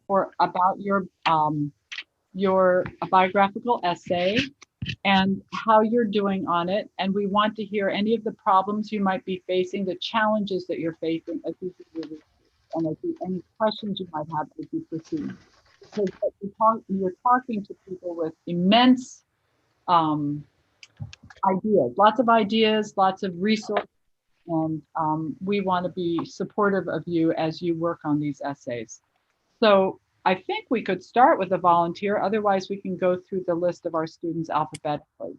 for about your biographical essay and how you're doing on it. And we want to hear any of the problems you might be facing, the challenges that you're facing as you do your research, and any questions you might have as you proceed. Because you're talking to people with immense um, ideas, lots of resources, and we want to be supportive of you as you work on these essays. So I think we could start with a volunteer. Otherwise, we can go through the list of our students alphabetically.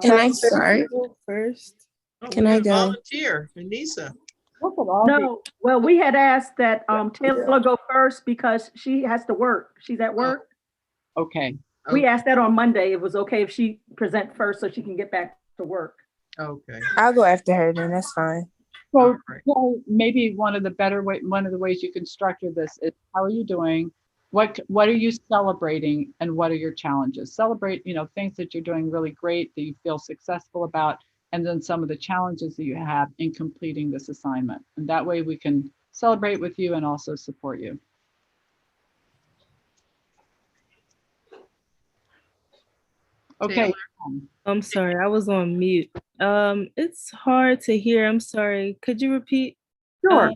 Can I start? First. Oh, Can we're I gonna go? volunteer, Anissa. Look at all No, well, we had asked that Taylor go first because she has to work. She's at work. okay. We asked that on Monday. It was okay if she present first so she can get back to work. Okay. I'll go after her then. That's fine. So, Right. so maybe one of the ways you can structure this is how are you doing? What are you celebrating and what are your challenges? Celebrate, things that you're doing really great that you feel successful about, and then some of the challenges that you have in completing this assignment. And that way we can celebrate with you and also support you. Okay. I'm sorry, I was on mute. It's hard to hear. I'm sorry. Could you repeat? Sure.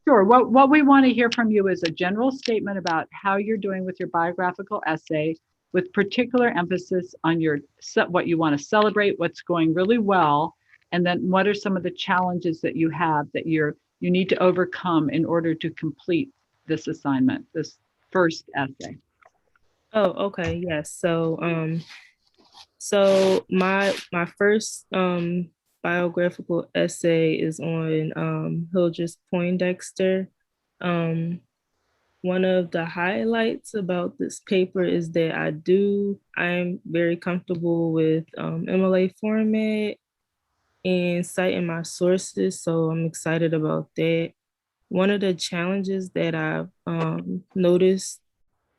Sure. What we want to hear from you is a general statement about how you're doing with your biographical essay, with particular emphasis on what you want to celebrate, what's going really well, and then what are some of the challenges that you have that you need to overcome in order to complete this assignment, this first essay. Oh, okay. Yes. So my first biographical essay is on Hildreth Poindexter. One of the highlights about this paper is that I'm very comfortable with MLA format and citing my sources, so I'm excited about that. One of the challenges that I've noticed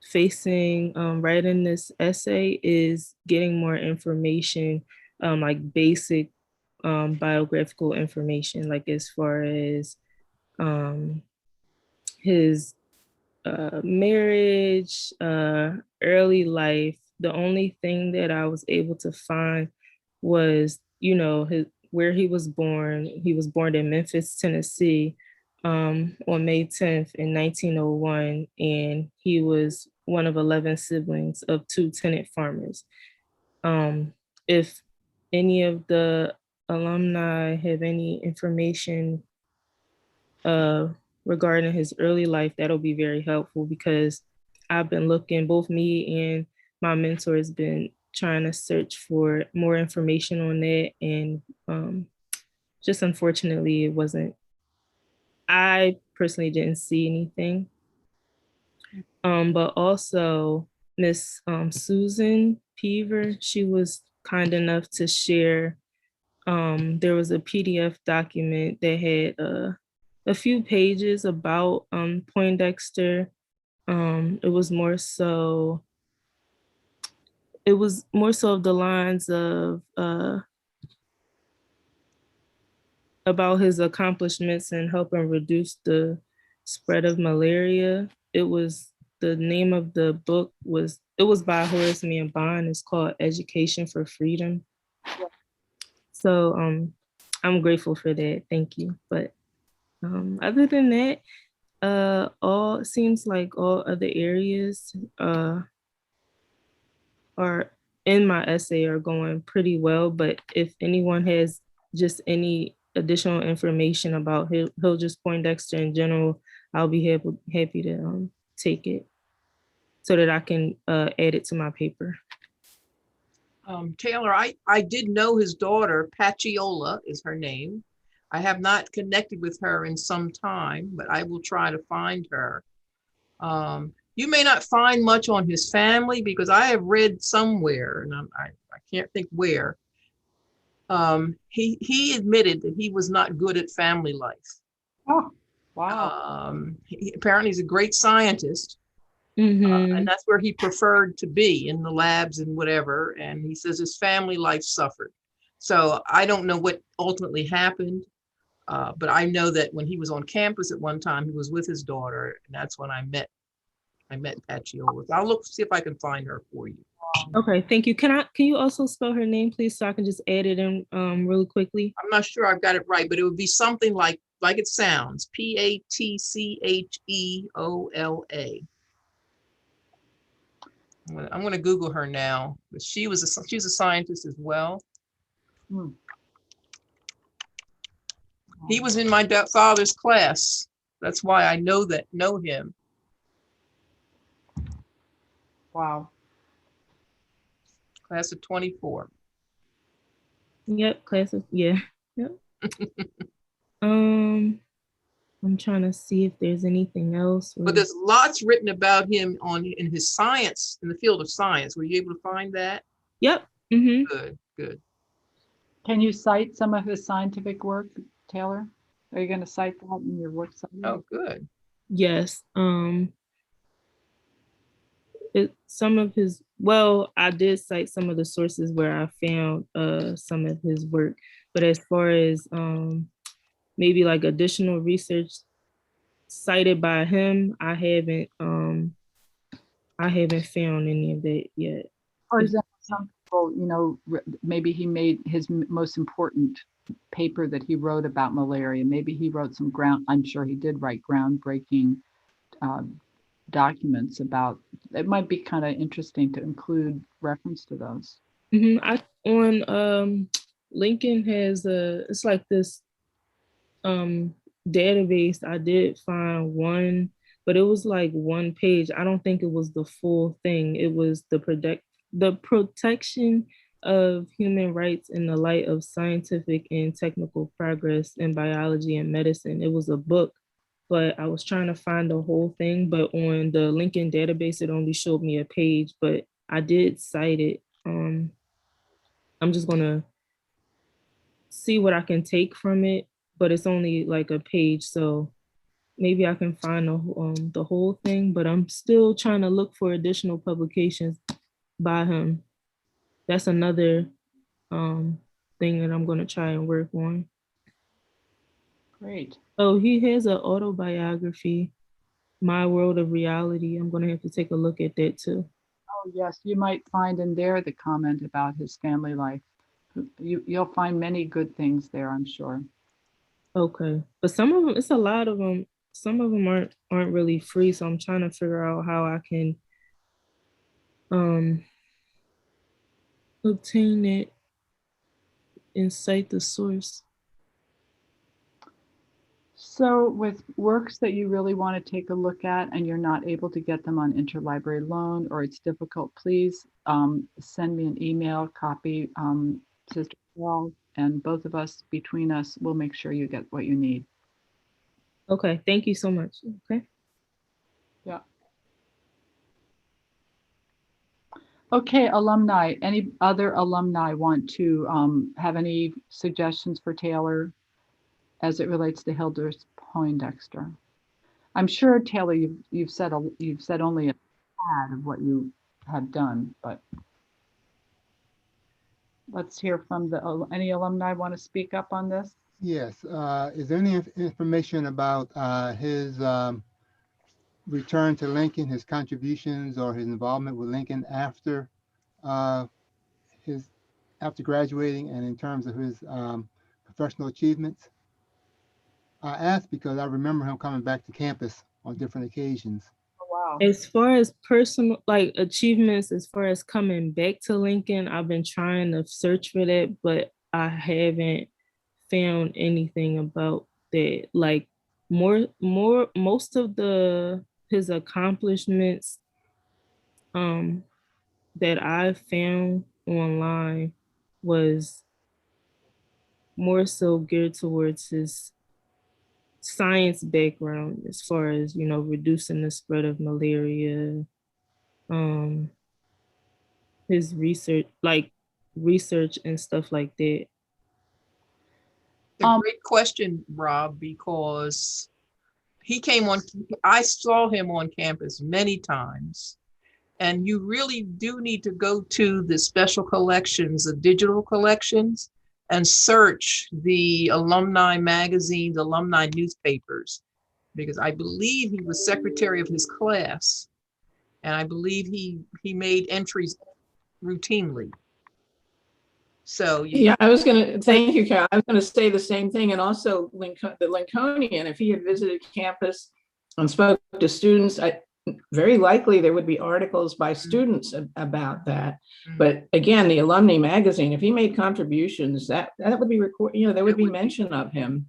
facing writing this essay is getting more information, like basic biographical information, like as far as his marriage, early life. The only thing that I was able to find was, where he was born. He was born in Memphis, Tennessee, on May 10th in 1901, and he was one of 11 siblings of two tenant farmers. If any of the alumni have any information regarding his early life, that'll be very helpful because I've been looking, both me and my mentor has been trying to search for more information on that. And just unfortunately, I personally didn't see anything. But also Miss Susan Peaver, she was kind enough to share. There was a PDF document that had a few pages about Poindexter. It was more so of the lines of about his accomplishments in helping reduce the spread of malaria. The name of the book was by Horace Mann Bond. It's called Education for Freedom. So I'm grateful for that. Thank you. But other than that, all seems like all other areas are in my essay are going pretty well. But if anyone has just any additional information about Hildreth Poindexter in general, I'll be happy to take it so that I can add it to my paper. Taylor, I did know his daughter, Paciola is her name. I have not connected with her in some time, but I will try to find her. You may not find much on his family because I have read somewhere, and I can't think where. He admitted that he was not good at family life. Oh, wow. Apparently he's a great scientist. And that's where he preferred to be, in the labs and whatever. And he says his family life suffered. So I don't know what ultimately happened, but I know that when he was on campus at one time, he was with his daughter, and that's when I met I met Pacciola. I'll look, see if I can find her for you. Okay, thank you. Can you also spell her name, please, so I can just add it in really quickly? I'm not sure I've got it right, but it would be something like it sounds, Pattcheola. I'm gonna Google her now, but she's a scientist as well. Hmm. He was in my father's class. That's why I know him. Wow. Class of 24. Yep, yeah. Yep. I'm trying to see if there's anything else. But there's lots written about him in his science, in the field of science. Were you able to find that? Yep. Mm-hmm. Good, good. Can you cite some of his scientific work, Taylor? Are you going to cite that in your work summary? Oh, good. Yes. I did cite some of the sources where I found some of his work, but as far as maybe like additional research cited by him, I haven't found any of that yet. For example, some people, maybe he made his most important paper that he wrote about malaria. Maybe he wrote I'm sure he did write groundbreaking documents about, it might be kind of interesting to include reference to those. On Lincoln has it's like this database. I did find one, but it was like one page. I don't think it was the full thing. It was the protection of human rights in the light of scientific and technical progress in biology and medicine. It was a book, but I was trying to find the whole thing. But on the Lincoln database, it only showed me a page, but I did cite it. I'm just gonna see what I can take from it, but it's only like a page, so maybe I can find the whole thing, but I'm still trying to look for additional publications by him. That's another thing that I'm going to try and work on. Great. Oh, he has an autobiography, My World of Reality. I'm going to have to take a look at that too. Oh, yes, you might find in there the comment about his family life. You'll find many good things there, I'm sure. Okay, but some of them, it's a lot of them. Some of them aren't really free, so I'm trying to figure out how I can obtain it and cite the source. So with works that you really want to take a look at and you're not able to get them on interlibrary loan, or it's difficult, please send me an email, copy Sister Carol, and both of us, between us, will make sure you get what you need. Okay, thank you so much. Okay. Yeah. Okay, alumni. Any other alumni want to have any suggestions for Taylor as it relates to Hilders Poindexter? I'm sure, Taylor, you've said only a tad of what you have done, but let's hear from any alumni want to speak up on this? Yes. Is there any information about his return to Lincoln, his contributions or his involvement with Lincoln after graduating, and in terms of his professional achievements? I asked because I remember him coming back to campus on different occasions. Oh, wow. As far as personal achievements, as far as coming back to Lincoln, I've been trying to search for that, but I haven't found anything about that. Like most of his accomplishments that I found online was more so geared towards his science background, as far as reducing the spread of malaria, his research and stuff like that. It's a great question, Rob, because I saw him on campus many times, and you really do need to go to the special collections, the digital collections, and search the alumni magazines, alumni newspapers, because I believe he was secretary of his class. And I believe he made entries routinely. So Yeah, thank you, Carol. I was gonna say the same thing, and also the Lincolnian, if he had visited campus and spoke to students, very likely there would be articles by students about that. But again, the alumni magazine, if he made contributions, that would be recorded, there would be mention of him.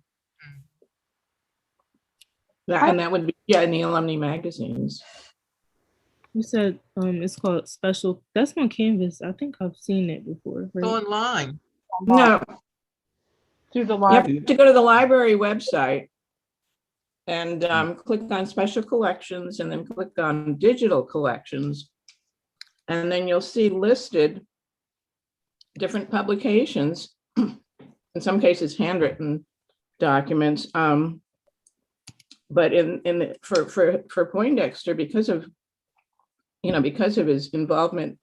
And that would be, in the alumni magazines. You said it's called Special. That's on Canvas. I think I've seen it before. it's online. No, Through the you have library. to go to the library website and click on special collections and then click on digital collections. And then you'll see listed different publications, in some cases handwritten documents. But for Poindexter, because of his involvement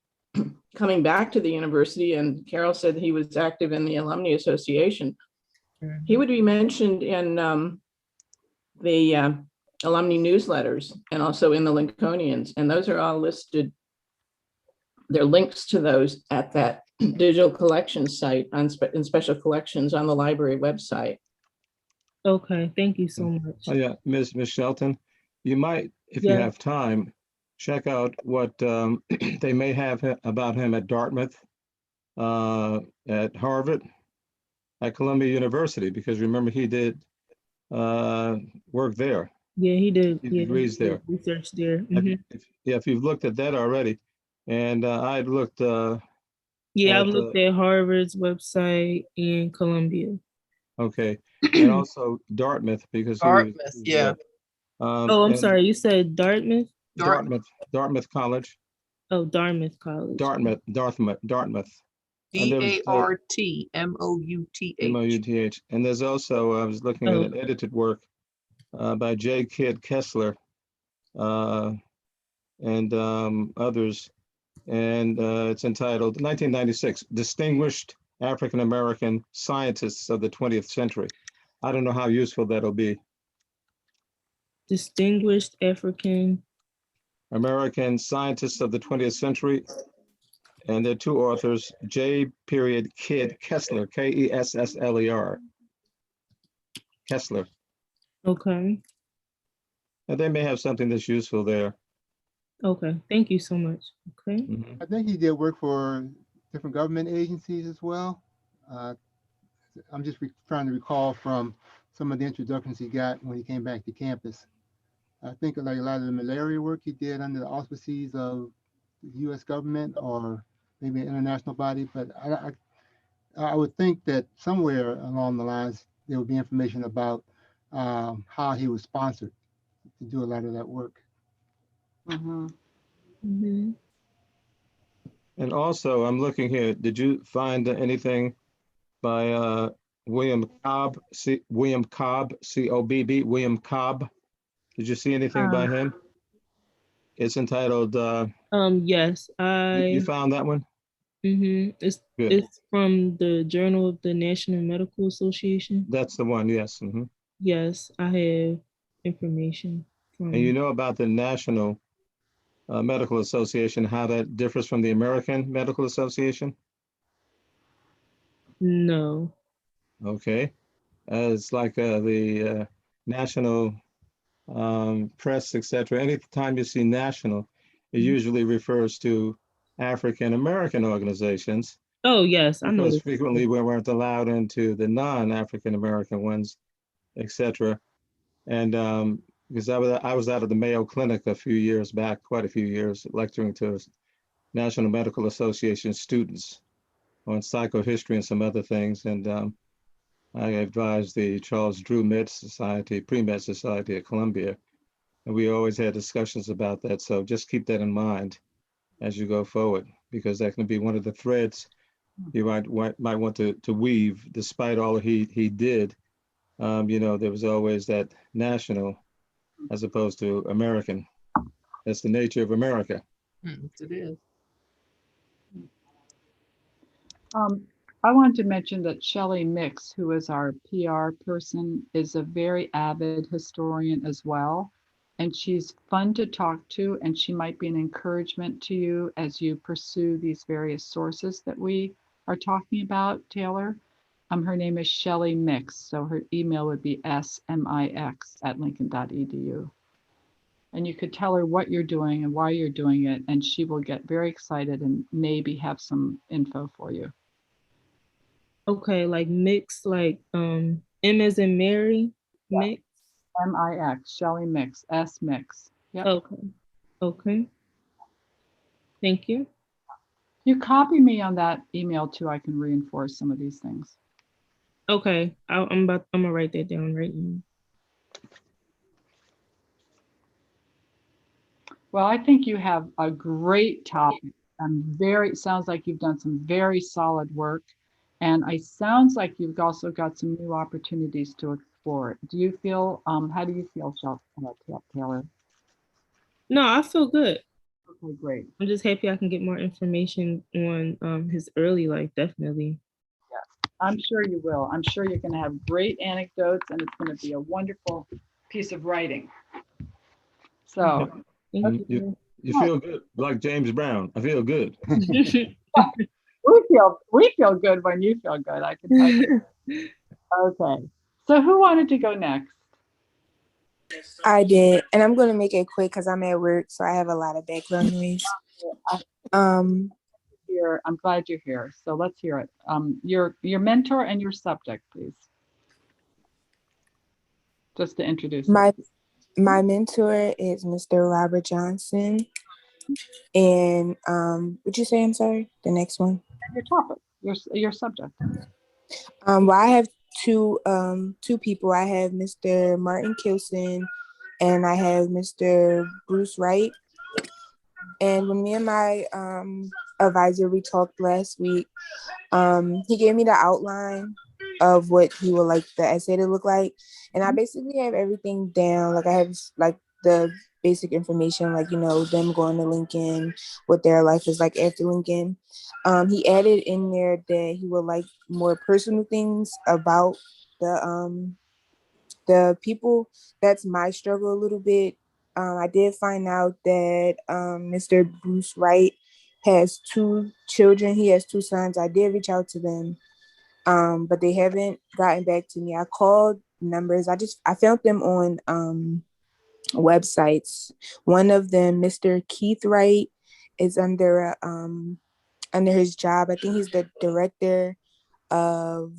coming back to the university, and Carol said he was active in the Alumni Association, he would be mentioned in the alumni newsletters and also in the Lincolnians, and those are all listed. There are links to those at that digital collection site in special collections on the library website. Okay, thank you so much. Oh, yeah, Ms. Shelton, you might, if you have time, check out what they may have about him at Dartmouth, at Harvard, at Columbia University, because remember he did work there. Yeah, he did. He degrees there. Research there. If you've looked at that already, and I'd looked. Yeah, I've looked at Harvard's website and Columbia. Okay, and also Dartmouth, because Dartmouth, yeah. I'm sorry, you said Dartmouth? Dartmouth College. Oh, Dartmouth College. Dartmouth. DARTMOUTH. MOUTH. And there's also, I was looking at an edited work by J. Kidd Kessler and others. And it's entitled 1996, Distinguished African American Scientists of the 20th Century. I don't know how useful that'll be. Distinguished African American Scientists of the 20th Century. And there are two authors, J. Kidd Kessler, Kessler. Kessler. Okay. And they may have something that's useful there. Okay, thank you so much. Okay. I think he did work for different government agencies as well. I'm just trying to recall from some of the introductions he got when he came back to campus. I think like a lot of the malaria work he did under the auspices of the U.S. government or maybe an international body, but I would think that somewhere along the lines there would be information about how he was sponsored to do a lot of that work. Mm-hmm. And also, I'm looking here. Did you find anything by William Cobb, C-O-B-B, William Cobb? Did you see anything by him? It's entitled. Yes, You found that one? It's from the Journal of the National Medical Association. That's the one. Yes. Yes, I have information from. And you know about the National Medical Association, how that differs from the American Medical Association? No. Okay. It's like the national press, etc. Anytime you see national, it usually refers to African American organizations. Oh, yes, I know. Because frequently we weren't allowed into the non-African American ones, etc. And because I was out of the Mayo Clinic a few years back, quite a few years, lecturing to National Medical Association students on psychohistory and some other things. And I advised the Charles Drew Med Society, Pre-Med Society at Columbia. And we always had discussions about that. So just keep that in mind as you go forward, because that can be one of the threads you might want to weave. Despite all he did, there was always that national as opposed to American. That's the nature of America. It is. I wanted to mention that Shelley Mix, who is our PR person, is a very avid historian as well. and she's fun to talk to, and she might be an encouragement to you as you pursue these various sources that we are talking about, Taylor. Her name is Shelley Mix, so her email would be smix@lincoln.edu. And you could tell her what you're doing and why you're doing it, and she will get very excited and maybe have some info for you. Okay, like mix, like M as in Mary, mix. MIX, Shelley Mix, S Mix. Yep. Okay. Okay. Thank you. You copy me on that email too. I can reinforce some of these things. Okay. I'm gonna write that down right now. Well, I think you have a great topic. Sounds like you've done some very solid work. And it sounds like you've also got some new opportunities to explore. Do you feel, how do you feel, Taylor? No, I feel good. Okay, great. I'm just happy I can get more information on his early life, definitely. Yes, I'm sure you will. I'm sure you're going to have great anecdotes, and it's going to be a wonderful piece of writing. So, Thank you. You feel good, like James Brown. I feel good. we feel good when you feel good, I can tell you. Okay, so who wanted to go next? I did, and I'm going to make it quick because I'm at work, so I have a lot of background noise. I'm glad you're here. So let's hear it. Your mentor and your subject, please. Just to introduce my mentor is Mr. Robert Johnson, and would you say? I'm sorry. The next one. And your topic, your subject. Well, I have two people. I have Mr. Martin Kilson, and I have Mr. Bruce Wright. And when me and my advisor, we talked last week, he gave me the outline of what he would like the essay to look like. And I basically have everything down. Like I have like the basic information, like, you know, them going to Lincoln, what their life is like after Lincoln. He added in there that he would like more personal things about the people. That's my struggle a little bit. I did find out that Mr. Bruce Wright has 2 children. He has 2 sons. I did reach out to them, but they haven't gotten back to me. I called numbers. I found them on websites. One of them, Mr. Keith Wright, is under his job. I think he's the director of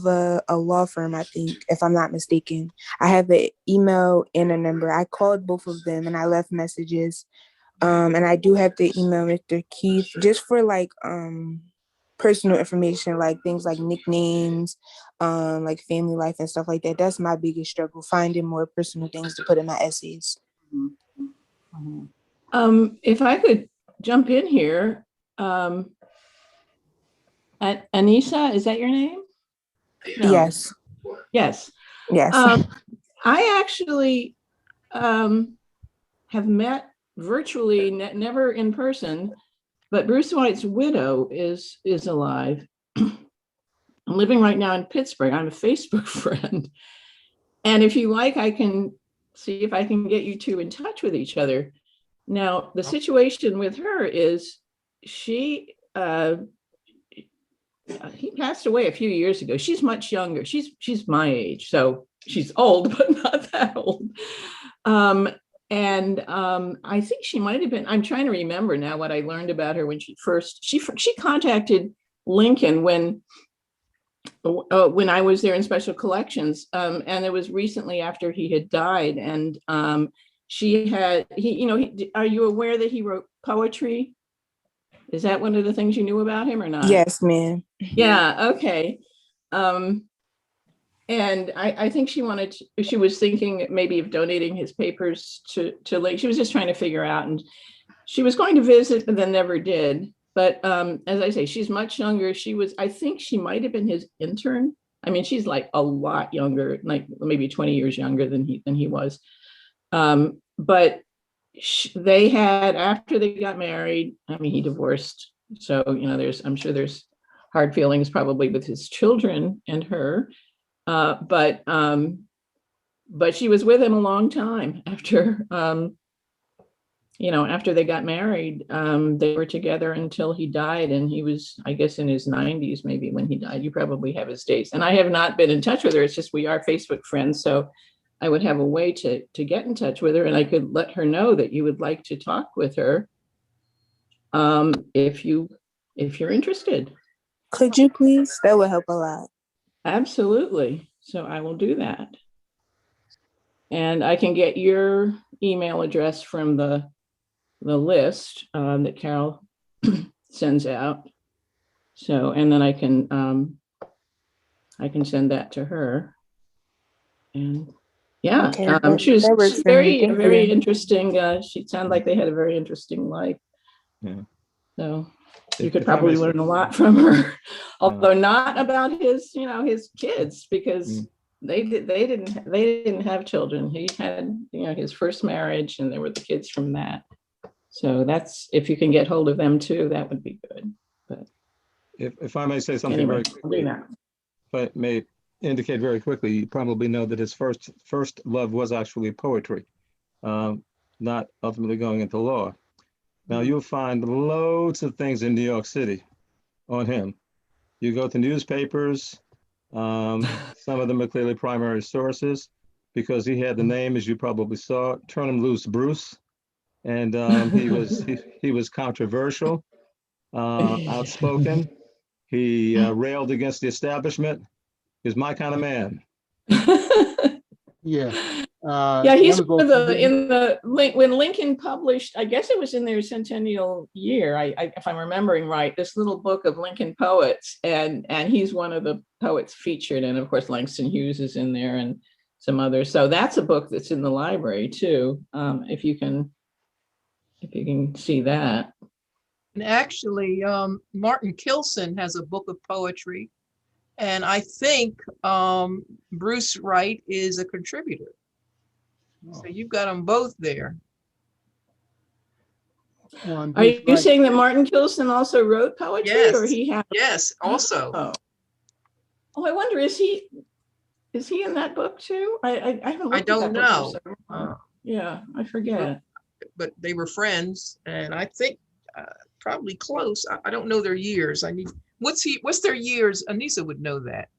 a law firm, I think, if I'm not mistaken. I have an email and a number. I called both of them and I left messages. And I do have to email Mr. Keith just for like personal information, like things like nicknames, like family life and stuff like that. That's my biggest struggle, finding more personal things to put in my essays. If I could jump in here, Anissa, is that your name? No. Yes. Yes. Yes. I actually have met virtually, never in person, but Bruce Wright's widow is alive. I'm living right now in Pittsburgh. I'm a Facebook friend. And if you like, I can see if I can get you two in touch with each other. Now, the situation with her is he passed away a few years ago. She's much younger. She's my age, so she's old, but not that old. I think she might have been, I'm trying to remember now what I learned about her when she contacted Lincoln when I was there in special collections. And it was recently after he had died. And are you aware that he wrote poetry? Is that one of the things you knew about him or not? Yes, ma'am. Yeah, okay. And I think she was thinking maybe of donating his papers to Lake. She was just trying to figure out, and she was going to visit, but then never did. But as I say, she's much younger. I think she might have been his intern. I mean, she's like a lot younger, like maybe 20 years younger than he was. But they had, after they got married, I mean, he divorced. So, I'm sure there's hard feelings probably with his children and her. But but she was with him a long time after, after they got married. They were together until he died, and he was, I guess, in his 90s, maybe, when he died. You probably have his dates. And I have not been in touch with her. It's just we are Facebook friends, so I would have a way to get in touch with her, and I could let her know that you would like to talk with her, if you're interested. Could you please? That would help a lot. Absolutely. So I will do that. And I can get your email address from the list that Carol sends out. So, and then I can send that to her. And yeah, Okay, she was that works for me. Thank very you. interesting. She sounded like they had a very interesting life. Yeah. So you If- could if I may probably say- learn a lot from her, although not about his, his kids, because Mm. they didn't have children. He had, his first marriage, and there were the kids from that. So that's, if you can get hold of them too, that would be good. But If I may say something anyway, very I'll quickly, do that. if I may indicate very quickly, you probably know that his first love was actually poetry, not ultimately going into law. Now you'll find loads of things in New York City on him. You go to newspapers, some of them are clearly primary sources, because he had the name, as you probably saw, Turn 'Em Loose Bruce. And he was controversial, outspoken. He railed against the establishment. He was my kind of man. Yeah. Yeah, he's that one of was the when Lincoln published, I guess it was in their centennial year, I if I'm remembering right, this little book of Lincoln poets, and he's one of the poets featured, and of course Langston Hughes is in there and some others. So that's a book that's in the library too, if you can see that. And actually, Martin Kilson has a book of poetry, and I think Bruce Wright is a contributor. So you've got them both there. on Are Bruce you Wright. saying that Martin Kilson also wrote poetry, Yes. or he had? Yes, also. Oh, I wonder, is he in that book too? I haven't looked I at don't that book know. for so long. Yeah, I forget. But they were friends, and I think probably close. I don't know their years. What's their years? Anissa would know that.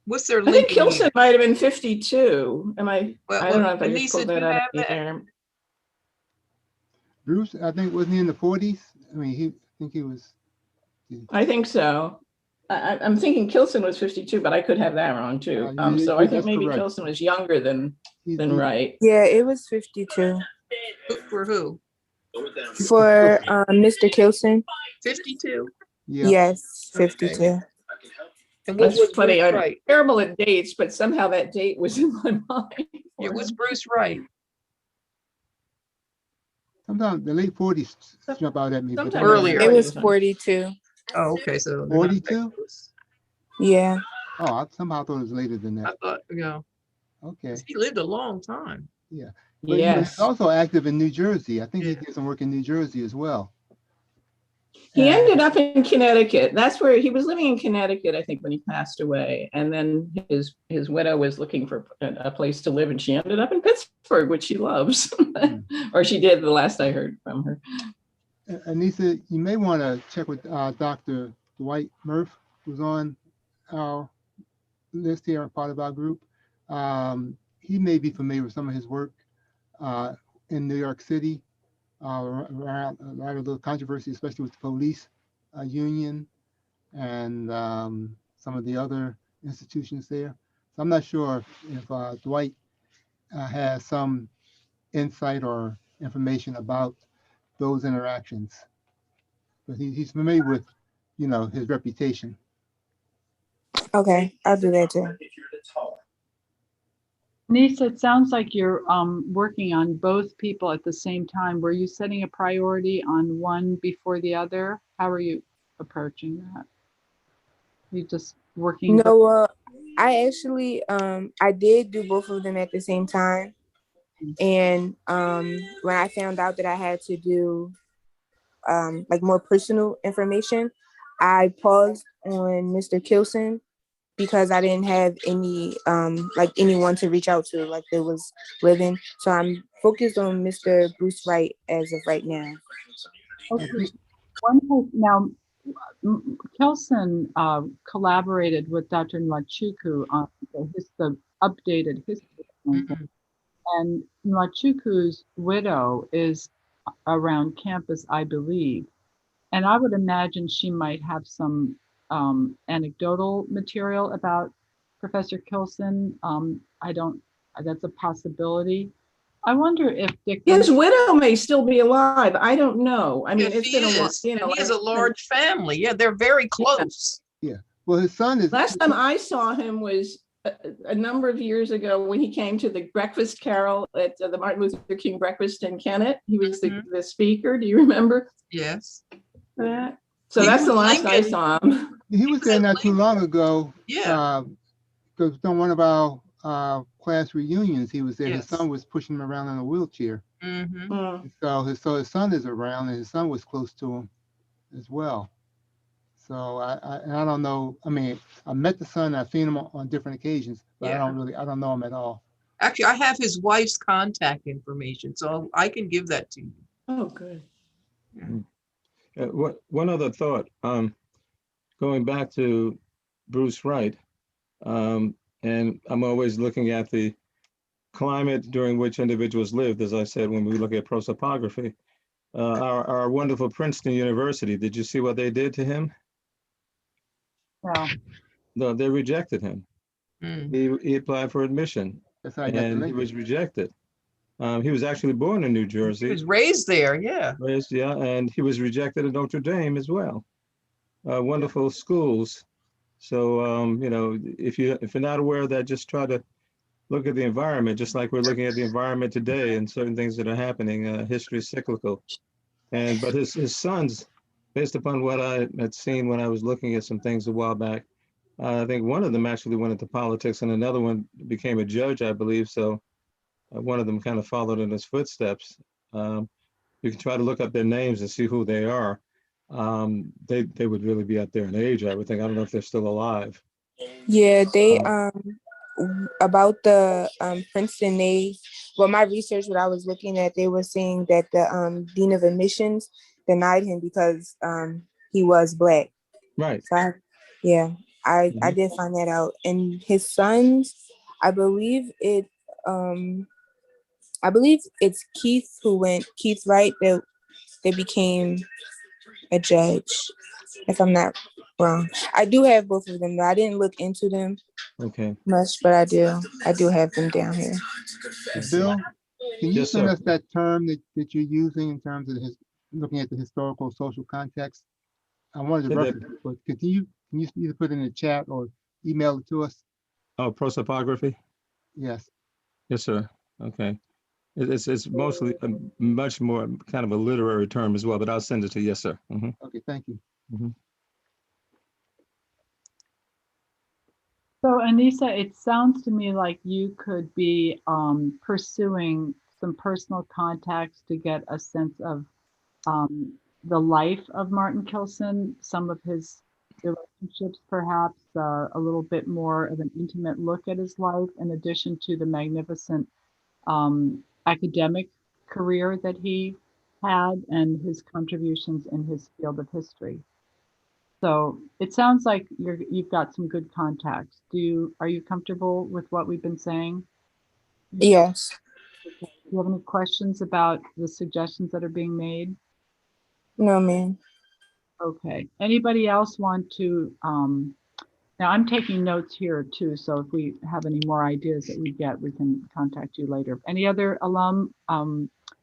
What's their I think Lincoln Kilson year? might have been 52. I don't know if I just Anissa, pulled do that you out have of the that? air. Bruce, I think, wasn't he in the 40s? I mean, I think he was. I think so. I'm thinking Kilson was 52, but I could have that wrong too. So I think that's maybe correct. Kilson was younger than He- Wright. Yeah, it was 52 For who? for Mr. Kilson. 52. Yeah. Yes, Okay. 52. And what That's was funny. Bruce I'm Wright? terrible at dates, but somehow that date was in my mind. Yeah, what's Bruce Wright? Sometimes the late 40s jump out at me. But Sometime Earlier. It was 42. Oh, okay, so they're not that 42? close. Yeah. Oh, I somehow thought it was later than I that. thought, Okay. he lived a long time. But he was Yes. also active in New Jersey. I think he did some work in New Jersey as well. He And- ended up in Connecticut. That's where he was living in Connecticut, I think, when he passed away. And then his widow was looking for a place to live, and she ended up in Pittsburgh, which she loves, or she did the last I heard from her. Anissa, you may want to check with Dr. Dwight Murph, who's on our list here, part of our group. He may be familiar with some of his work in New York City, around a lot of the controversy, especially with the police union and some of the other institutions there. So I'm not sure if Dwight has some insight or information about those interactions, but he's familiar with, his reputation. Okay, I'll do that too. Nisa, it sounds like you're working on both people at the same time. Were you setting a priority on one before the other? How are you approaching that? You just working? No, I actually I did do both of them at the same time. And when I found out that I had to do like more personal information, I paused on Mr. Kilson because I didn't have any like anyone to reach out to, like that was living. So I'm focused on Mr. Bruce Wright as of right now. Okay. Now, Kelson collaborated with Dr. Nwachukwu on the updated history of Lincoln. Mhm. And Nwachukwu's widow is around campus, I believe. And I would imagine she might have some anecdotal material about Professor Kilson. That's a possibility. I wonder if Dick. His widow may still be alive. I don't know. I mean, Yes, it's he been a while, is. you And know. he has a large family. Yeah, they're very close. Well, his son is. Last time I saw him was a number of years ago when he came to the breakfast carol at the Martin Luther King breakfast in Kennett. He was the speaker. Do you remember Yes. that? So He that's the was last I Lincoln. saw him. He was there not too long ago. Yeah. Because on one of our class reunions, he was there. His Yes. son was pushing him around in a wheelchair. Mm-hmm. Mm. So his son is around, and his son was close to him as well. So I don't know. I mean, I met the son. I've seen him on different occasions, but Yeah. I don't know him at all. Actually, I have his wife's contact information, so I can give that to you. Oh, good. One other thought, going back to Bruce Wright, and I'm always looking at the climate during which individuals lived, as I said, when we look at prosopography. Our wonderful Princeton University, did you see what they did to him? No. No, they rejected him. Mm. He applied for admission That's how he got to and he Lincoln. was rejected. He was actually born in New He Jersey. was raised there, yeah. And he was rejected at Notre Dame as well. Wonderful schools. So you know, if you're not aware of that, just try to look at the environment, just like we're looking at the environment today and certain things that are happening. History is cyclical. But his sons, based upon what I had seen when I was looking at some things a while back, I think one of them actually went into politics and another one became a judge, I believe. So one of them kind of followed in his footsteps. You can try to look up their names and see who they are. They would really be up there in age, I would think. I don't know if they're still alive. Yeah, they about the Princeton, my research, what I was looking at, they were saying that the Dean of Admissions denied him because he was Black. Right. So I did find that out. And his sons, I believe it's Keith Wright, that they became a judge, if I'm not wrong. I do have both of them, though. I didn't look into them much, but I do have them down here. Bill, can you Yes, send sir. us that term that you're using in terms of looking at the historical social context? I wanted to Yeah, reference it, but can you either put it in the chat or email it to us? Oh, prosopography? Yes. Yes, sir. Okay. It's mostly a much more kind of a literary term as well, but I'll send it to you. Yes, sir. Mhm. Okay, thank you. So Anissa, it sounds to me like you could be pursuing some personal contacts to get a sense of the life of Martin Kilson, some of his relationships, perhaps a little bit more of an intimate look at his life, in addition to the magnificent academic career that he had and his contributions in his field of history. So it sounds like you've got some good contacts. Are you comfortable with what we've been saying? Yes. Do you have any questions about the suggestions that are being made? No, ma'am. Okay. Anybody else want to, now I'm taking notes here too, so if we have any more ideas that we get, we can contact you later. Any other alum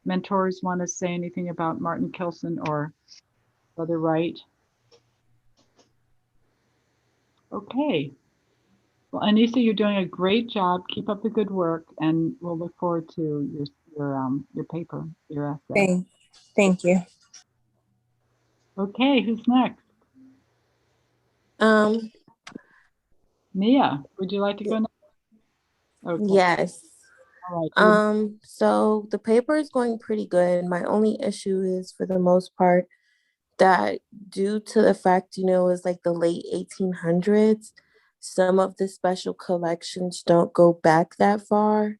mentors want to say anything about Martin Kilson or Brother Wright? Okay. Well, Anissa, you're doing a great job. Keep up the good work, and we'll look forward to your paper, your essay. Thank you. Okay, who's next? Nia, would you like to go next? Okay. Yes. All right. So the paper is going pretty good. My only issue is, for the most part, that due to the fact, it's like the late 1800s. some of the special collections don't go back that far.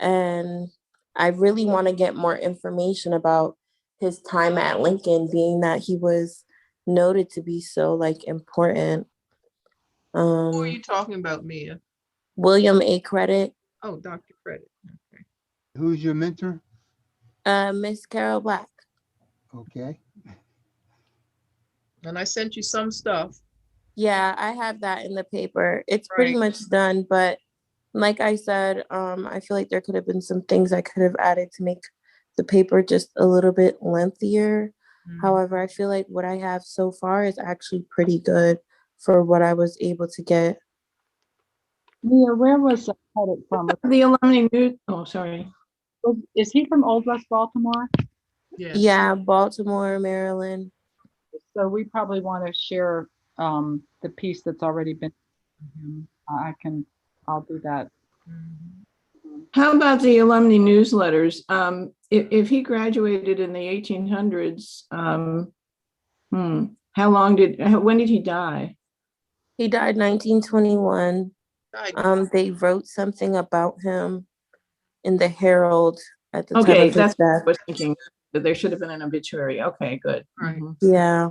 And I really want to get more information about his time at Lincoln, being that he was noted to be so like important. Who are you talking about, Mia? William A. Credit, Oh, Dr. Credit. Okay. Who's your mentor? Miss Carol Black. Okay. And I sent you some stuff. Yeah, I have that in the paper. It's pretty Right. much done, but like I said, I feel like there could have been some things I could have added to make the paper just a little bit lengthier. Mhm. However, I feel like what I have so far is actually pretty good for what I was able to get. Mia, where was the credit from? The alumni news, oh, sorry. Is he from Old West Baltimore? Yes. Yeah, Baltimore, Maryland. So we probably want to share the piece that's already been. I'll do that. Mhm. How about the alumni newsletters? If he graduated in the 1800s, when did he die? He died 1921. Right. They wrote something about him in the Herald at the time Okay, of his that's what I death. was thinking, that there should have been an obituary. Okay, good. Right. Mhm. Yeah.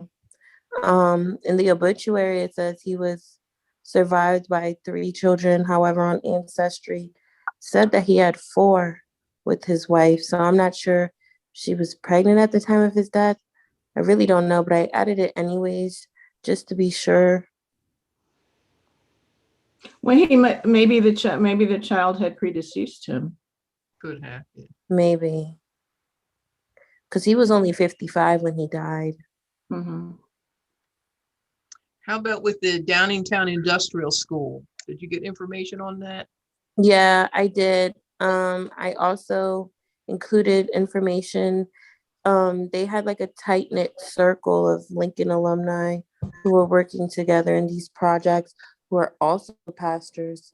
In the obituary, it says he was survived by 3 children. However, on Ancestry, said that he had 4 with his wife. So I'm not sure she was pregnant at the time of his death. I really don't know, but I added it anyways, just to be sure. Well, maybe the child had predeceased him. Could have. Yeah. Maybe. Because he was only 55 when he died. Mhm. How about with the Downingtown Industrial School? Did you get information on that? Yeah, I did. I also included information. They had like a tight-knit circle of Lincoln alumni who were working together in these projects, who are also pastors.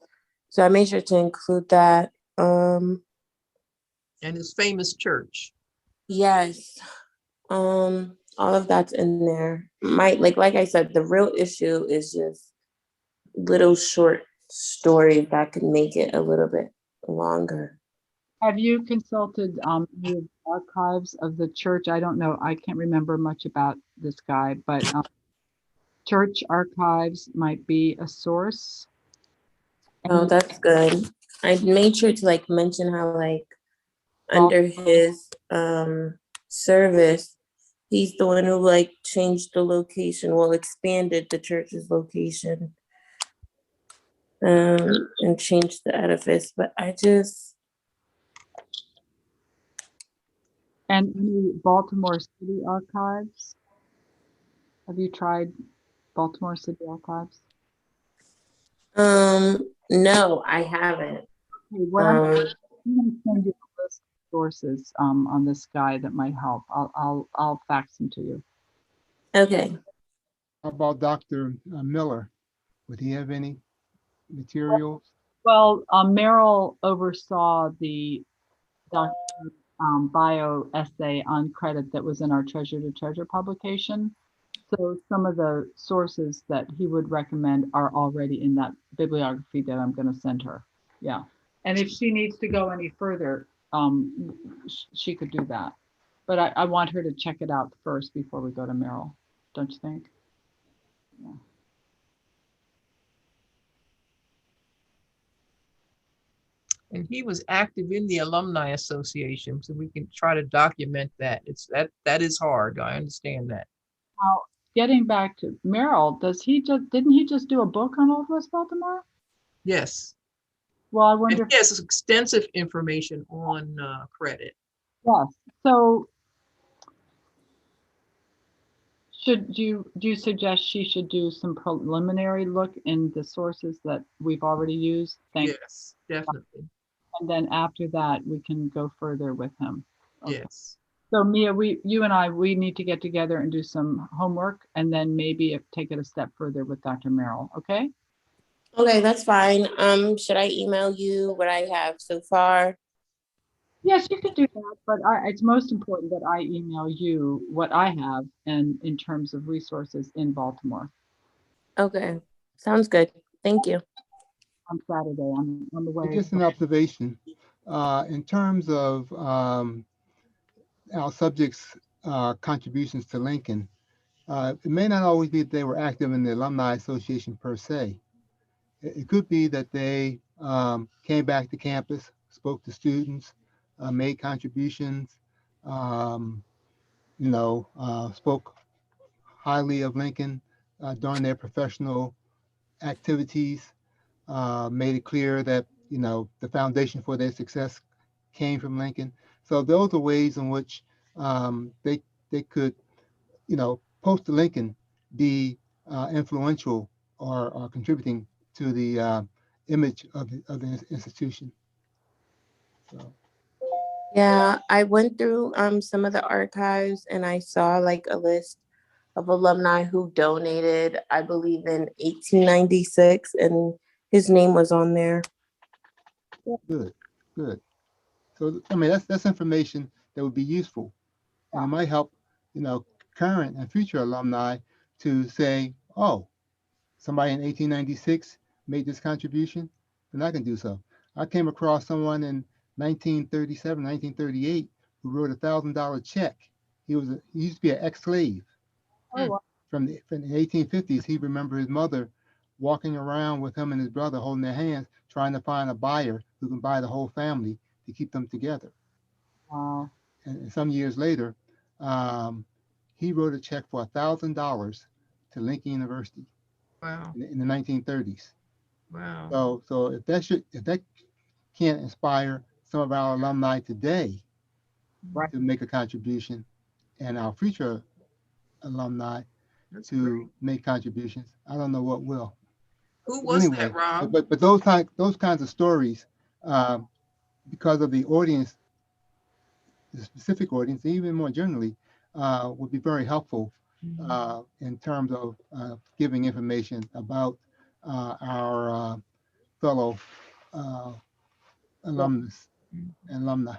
So I made sure to include that. And his famous church. Yes. All of that's in there. Like I said, the real issue is just little short stories that could make it a little bit longer. Have you consulted the archives of the church? I don't know. I can't remember much about this guy, but church archives might be a source. Oh, And that's good. I made sure to like mention how like under his service, he's the one who like changed the location, well, expanded the church's location, and changed the edifice. But and any Baltimore City archives? Have you tried Baltimore City archives? no, I haven't. Okay, what I'm going to send you a list of sources on this guy that might help. I'll fax them to you. Okay. How about Dr. Miller? Would he have any materials? Well, Merrill oversaw the bio essay on credit that was in our Treasure to Treasure publication. So some of the sources that he would recommend are already in that bibliography that I'm going to send her. Yeah. And if she needs to go any further, she could do that. But I want her to check it out first before we go to Merrill. Don't you think? Yeah. And he was active in the Alumni Association, so we can try to document that. That is hard. I understand that. Now, getting back to Merrill, didn't he just do a book on Old West Baltimore? Yes. Well, I wonder. And he has extensive information on credit. Yes. So do you suggest she should do some preliminary look in the sources that we've already used? Yes, definitely. And then after that, we can go further with him. Okay. Yes. So Mia, you and I, we need to get together and do some homework and then maybe take it a step further with Dr. Merrill, okay? Okay, that's fine. Should I email you what I have so far? Yes, you could do that, but it's most important that I email you what I have and in terms of resources in Baltimore. Okay, sounds good. Thank you. on Saturday on the way. Just an observation, in terms of our subjects' contributions to Lincoln, it may not always be that they were active in the Alumni Association per se. It could be that they came back to campus, spoke to students, made contributions, spoke highly of Lincoln during their professional activities, made it clear that, the foundation for their success came from Lincoln. So those are ways in which they could, post to Lincoln, be influential or contributing to the image of the institution. So. Yeah, I went through some of the archives and I saw like a list of alumni who donated, I believe in 1896, and his name was on there. Good. So, I mean, that's information that would be useful. And it might help, current and future alumni to say, oh, somebody in 1896 made this contribution, then I can do so. I came across someone in 1937, 1938 who wrote $1,000 check. He used to be an ex-slave. Oh, wow. From the 1850s, he remembered his mother walking around with him and his brother holding their hands, trying to find a buyer who can buy the whole family to keep them together. Wow. And some years later, he wrote a check for $1,000 to Lincoln University. Wow. In the 1930s. Wow. So if that can't inspire some of our alumni today, Right. to make a contribution, and our future alumni to make contributions, I don't know what will. Who was anyway, that, Rob? But those kinds of stories, because of the audience, the specific audience, even more generally, would be very helpful in terms of giving information about our fellow alumnus and alumni.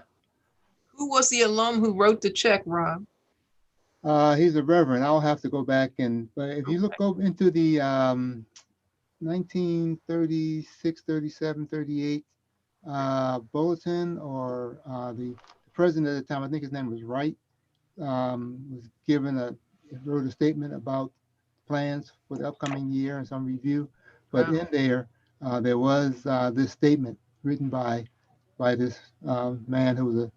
Who was the alum who wrote the check, Rob? He's a reverend. I'll have to go back but if you look over into the 1936, 37, 38 bulletin, or the president at the time, I think his name was Wright, was wrote a statement about plans for the upcoming year and some review. But in there was this statement written by this man who was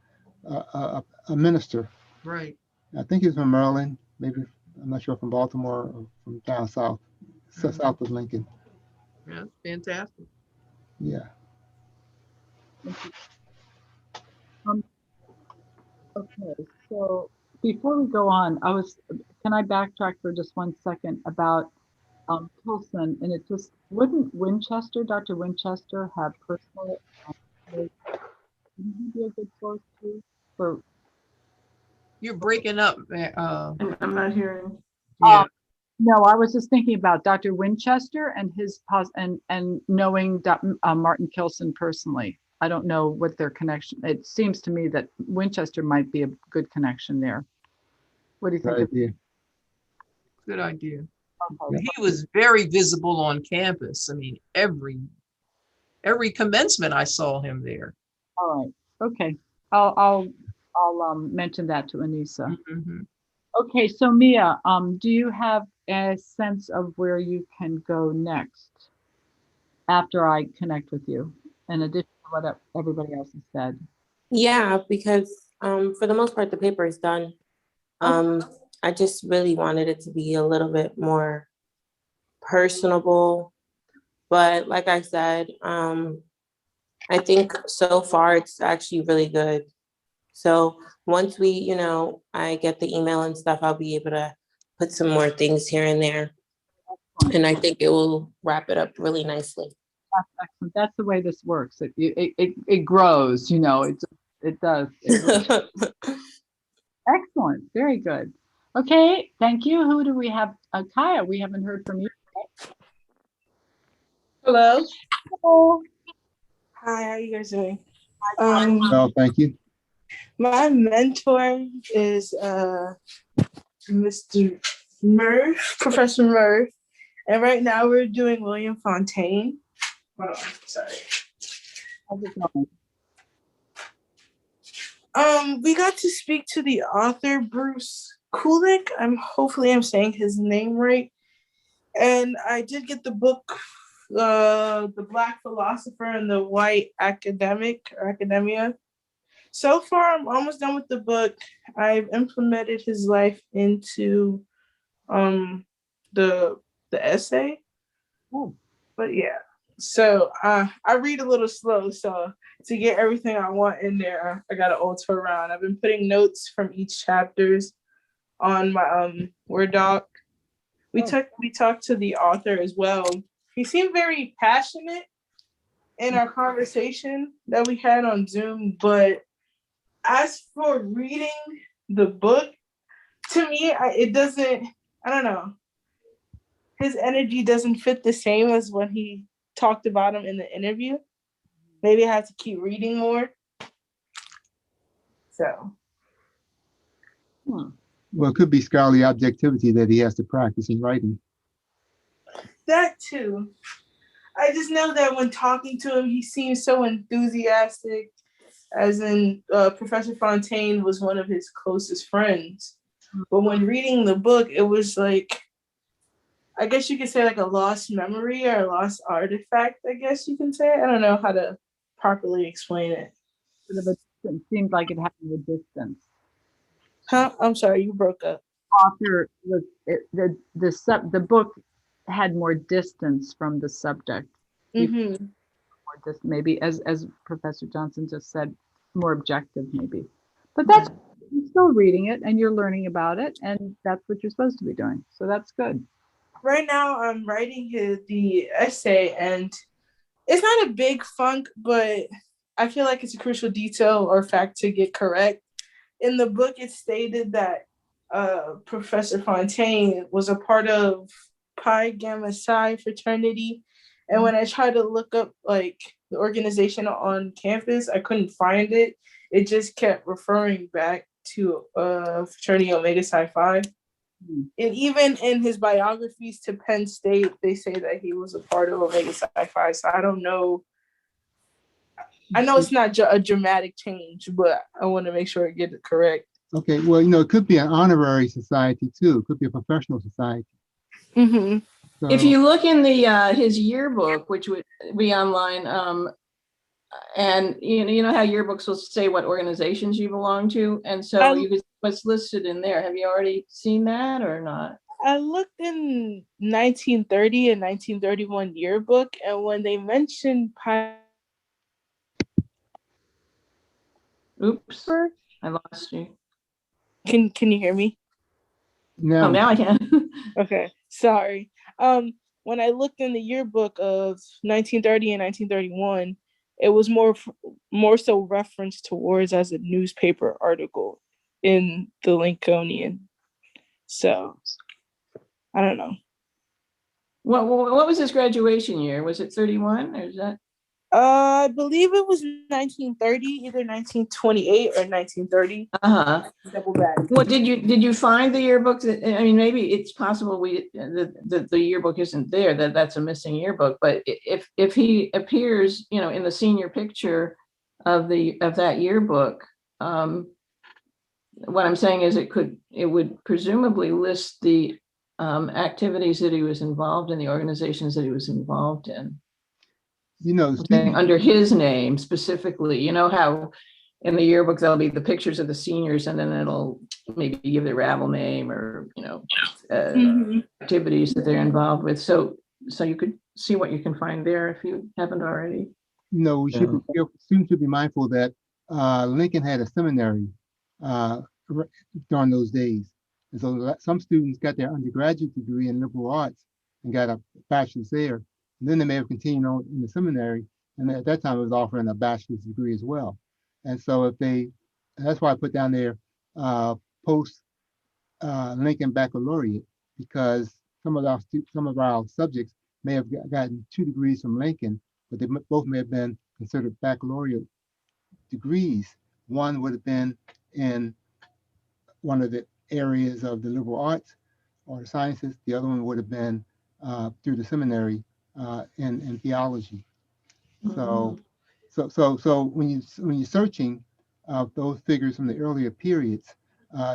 a minister. Right. I think he was from Maryland, maybe, I'm not sure, from Baltimore or from down south, south of Lincoln. Yeah, fantastic. Yeah. Okay, so before we go on, can I backtrack for just 1 second about Tilson? And it just, wouldn't Dr. Winchester have personal, wouldn't he be a good source too? You're breaking up. I'm not hearing. Yeah. No, I was just thinking about Dr. Winchester and his and knowing Martin Kilson personally. I don't know what their connection. It seems to me that Winchester might be a good connection there. What do you think? Good idea. Good idea. Okay. He was very visible on campus. I mean, every commencement I saw him there. All right. Okay. I'll mention that to Anissa. Mm-hmm. Okay. So Mia, do you have a sense of where you can go next after I connect with you, in addition to what everybody else has said? Yeah, because for the most part, the paper is done. I just really wanted it to be a little bit more personable. But like I said, I think so far it's actually really good. So once we, I get the email and stuff, I'll be able to put some more things here and there. And I think it will wrap it up really nicely. That's excellent. That's the way this works. It grows, it does. Excellent. Very good. Okay. Thank you. Who do we have? Kaya, we haven't heard from you. Hello. Hello. Hi, how are you guys doing? Well, thank you. My mentor is Mr. Murph, Professor Murph, And right now we're doing William Fontaine. Hold on, sorry. How's it going? We got to speak to the author, Bruce Kulick. Hopefully I'm saying his name right. And I did get the book, The Black Philosopher and the White Academic, or Academia. So far, I'm almost done with the book. I've implemented his life into the essay. Oh. But yeah, so I read a little slow, so to get everything I want in there, I gotta alter around. I've been putting notes from each chapters on my Word doc. We talked to the author as well. He seemed very passionate in our conversation that we had on Zoom, but as for reading the book, to me, it doesn't, I don't know. His energy doesn't fit the same as when he talked about him in the interview. Maybe I have to keep reading more. So. Well, it could be scholarly objectivity that he has to practice in writing. That too. I just know that when talking to him, he seems so enthusiastic, as in Professor Fontaine was one of his closest friends. But when reading the book, it was like, I guess you could say like a lost memory or a lost artifact, I guess you can say. I don't know how to properly explain it. It seemed like it had more distance. Huh? I'm sorry, you broke up. Author was the book had more distance from the subject. Mm-hmm. Or just maybe, as Professor Johnson just said, more objective maybe. But that's you're still reading it and you're learning about it, and that's what you're supposed to be doing. So that's good. Right now, I'm writing the essay, and it's not a big funk, but I feel like it's a crucial detail or fact to get correct. In the book, it stated that Professor Fontaine was a part of Pi Gamma Psi fraternity. And when I tried to look up like the organization on campus, I couldn't find it. It just kept referring back to fraternity Omega Psi Phi. And even in his biographies to Penn State, they say that he was a part of Omega Psi Phi. So I don't know. I know it's not a dramatic change, but I want to make sure I get it correct. Okay, well, it could be an honorary society too. It could be a professional society. Mm-hmm. So, If you look in the his yearbook, which would be online, and you know how yearbooks will say what organizations you belong to, and so you could what's listed in there. Have you already seen that or not? I looked in 1930 and 1931 yearbook, and when they mentioned Oops, I lost you. Can you hear me? now, Oh, now I can. Okay, sorry. When I looked in the yearbook of 1930 and 1931, it was more so referenced towards as a newspaper article in the Lincolnian. So I don't know. What was his graduation year? Was it 31 or is that? I believe it was 1930, either 1928 or 1930. Double back. Well, did you find the yearbook? I mean, maybe it's possible the yearbook isn't there. That's a missing yearbook. But if he appears, in the senior picture of that yearbook, what I'm saying is it would presumably list the activities that he was involved in, the organizations that he was involved in. Under his name specifically, how in the yearbook there'll be the pictures of the seniors, and then it'll maybe give the Ravel name or activities that they're involved with. So you could see what you can find there if you haven't already. we should students should be mindful that Lincoln had a seminary during those days, and so some students got their undergraduate degree in liberal arts and got a bachelor's there. And then they may have continued on in the seminary, and at that time it was offering a bachelor's degree as well. And so that's why I put down there post Lincoln baccalaureate, because some of our subjects may have gotten 2 degrees from Lincoln, but they both may have been considered baccalaureate degrees. One would have been in one of the areas of the liberal arts or the sciences. The other one would have been through the seminary in theology. So, Mhm. so when you're searching those figures from the earlier periods,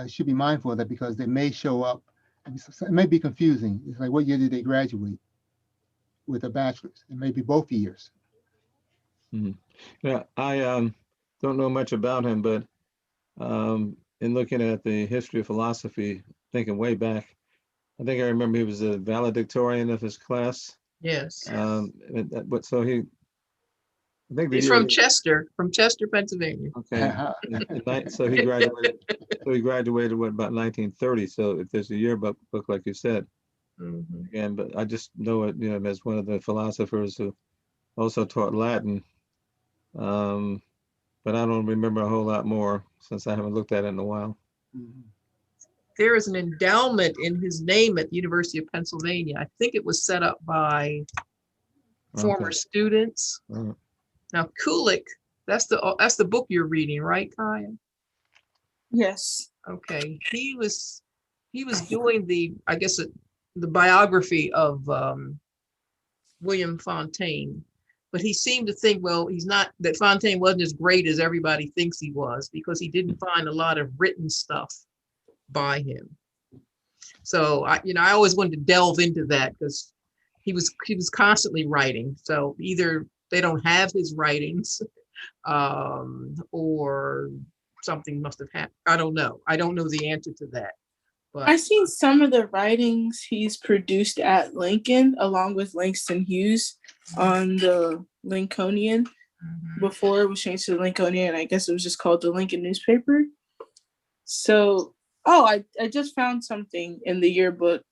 you should be mindful of that because they may show up. It may be confusing. It's like, what year did they graduate with a bachelor's? It may be both years. Yeah, I don't know much about him, but in looking at the history of philosophy, thinking way back, I think I remember he was a valedictorian of his class. Yes. But so I think the He's year, from Chester, Pennsylvania. okay, so he graduated. So he graduated what, about 1930. So if there's a yearbook book, like you said, Mhm. again, but I just know it, as one of the philosophers who also taught Latin. But I don't remember a whole lot more since I haven't looked at it in a while. There is an endowment in his name at the University of Pennsylvania. I think it was set up by former Okay. students. Now Kulik, that's the book you're reading, right, Kaya? Yes. Okay, he was doing the biography of William Fontaine, but he seemed to think, well, that Fontaine wasn't as great as everybody thinks he was because he didn't find a lot of written stuff by him. So I always wanted to delve into that because he was constantly writing. So either they don't have his writings, or something must have happened. I don't know. I don't know the answer to that. But I've seen some of the writings he's produced at Lincoln, along with Langston Hughes on the Lincolnian. Before it was changed to the Lincolnian, I guess it was just called the Lincoln newspaper. So, I just found something in the yearbook.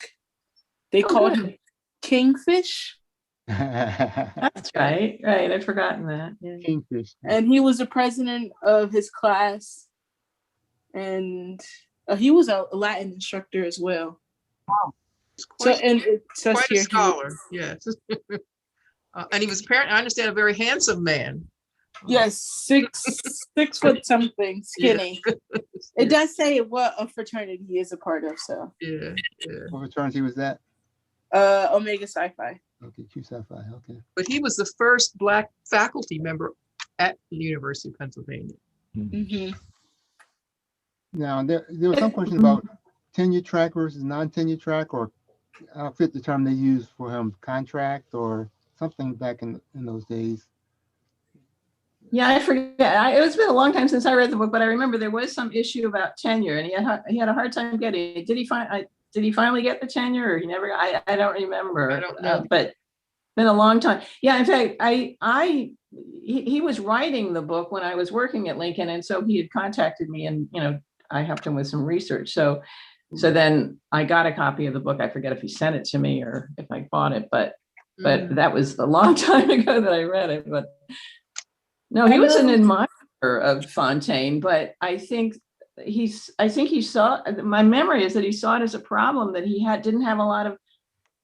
They called him Kingfish. That's right. I'd forgotten that. Yeah. Kingfish. And he was the president of his class. And he was a Latin instructor as well. Wow. And it says quite a here, scholar, yes. And he was apparently, I understand, a very handsome man. Yes, 6 foot something, skinny. Yeah. It does say what a fraternity he is a part of. So Yeah. What fraternity was that? Omega Psi-Phi. Okay, Q Psi-Phi. Okay. But he was the first Black faculty member at the University of Pennsylvania. Mm-hmm. Now there was some question about tenure track versus non-tenure track, or I forget the term they used for him, contract or something back in those days. Yeah, I forget. It's been a long time since I read the book, but I remember there was some issue about tenure, and he had a hard time getting it. Did he finally get the tenure, or he never? I don't remember. I don't know. But been a long time. Yeah, in fact, he was writing the book when I was working at Lincoln, and so he had contacted me, and I helped him with some research. So then I got a copy of the book. I forget if he sent it to me or if I bought it, but that was a long time ago that I read it. But no, he was an admirer of Fontaine, but I think he saw, my memory is that he saw it as a problem that he didn't have a lot of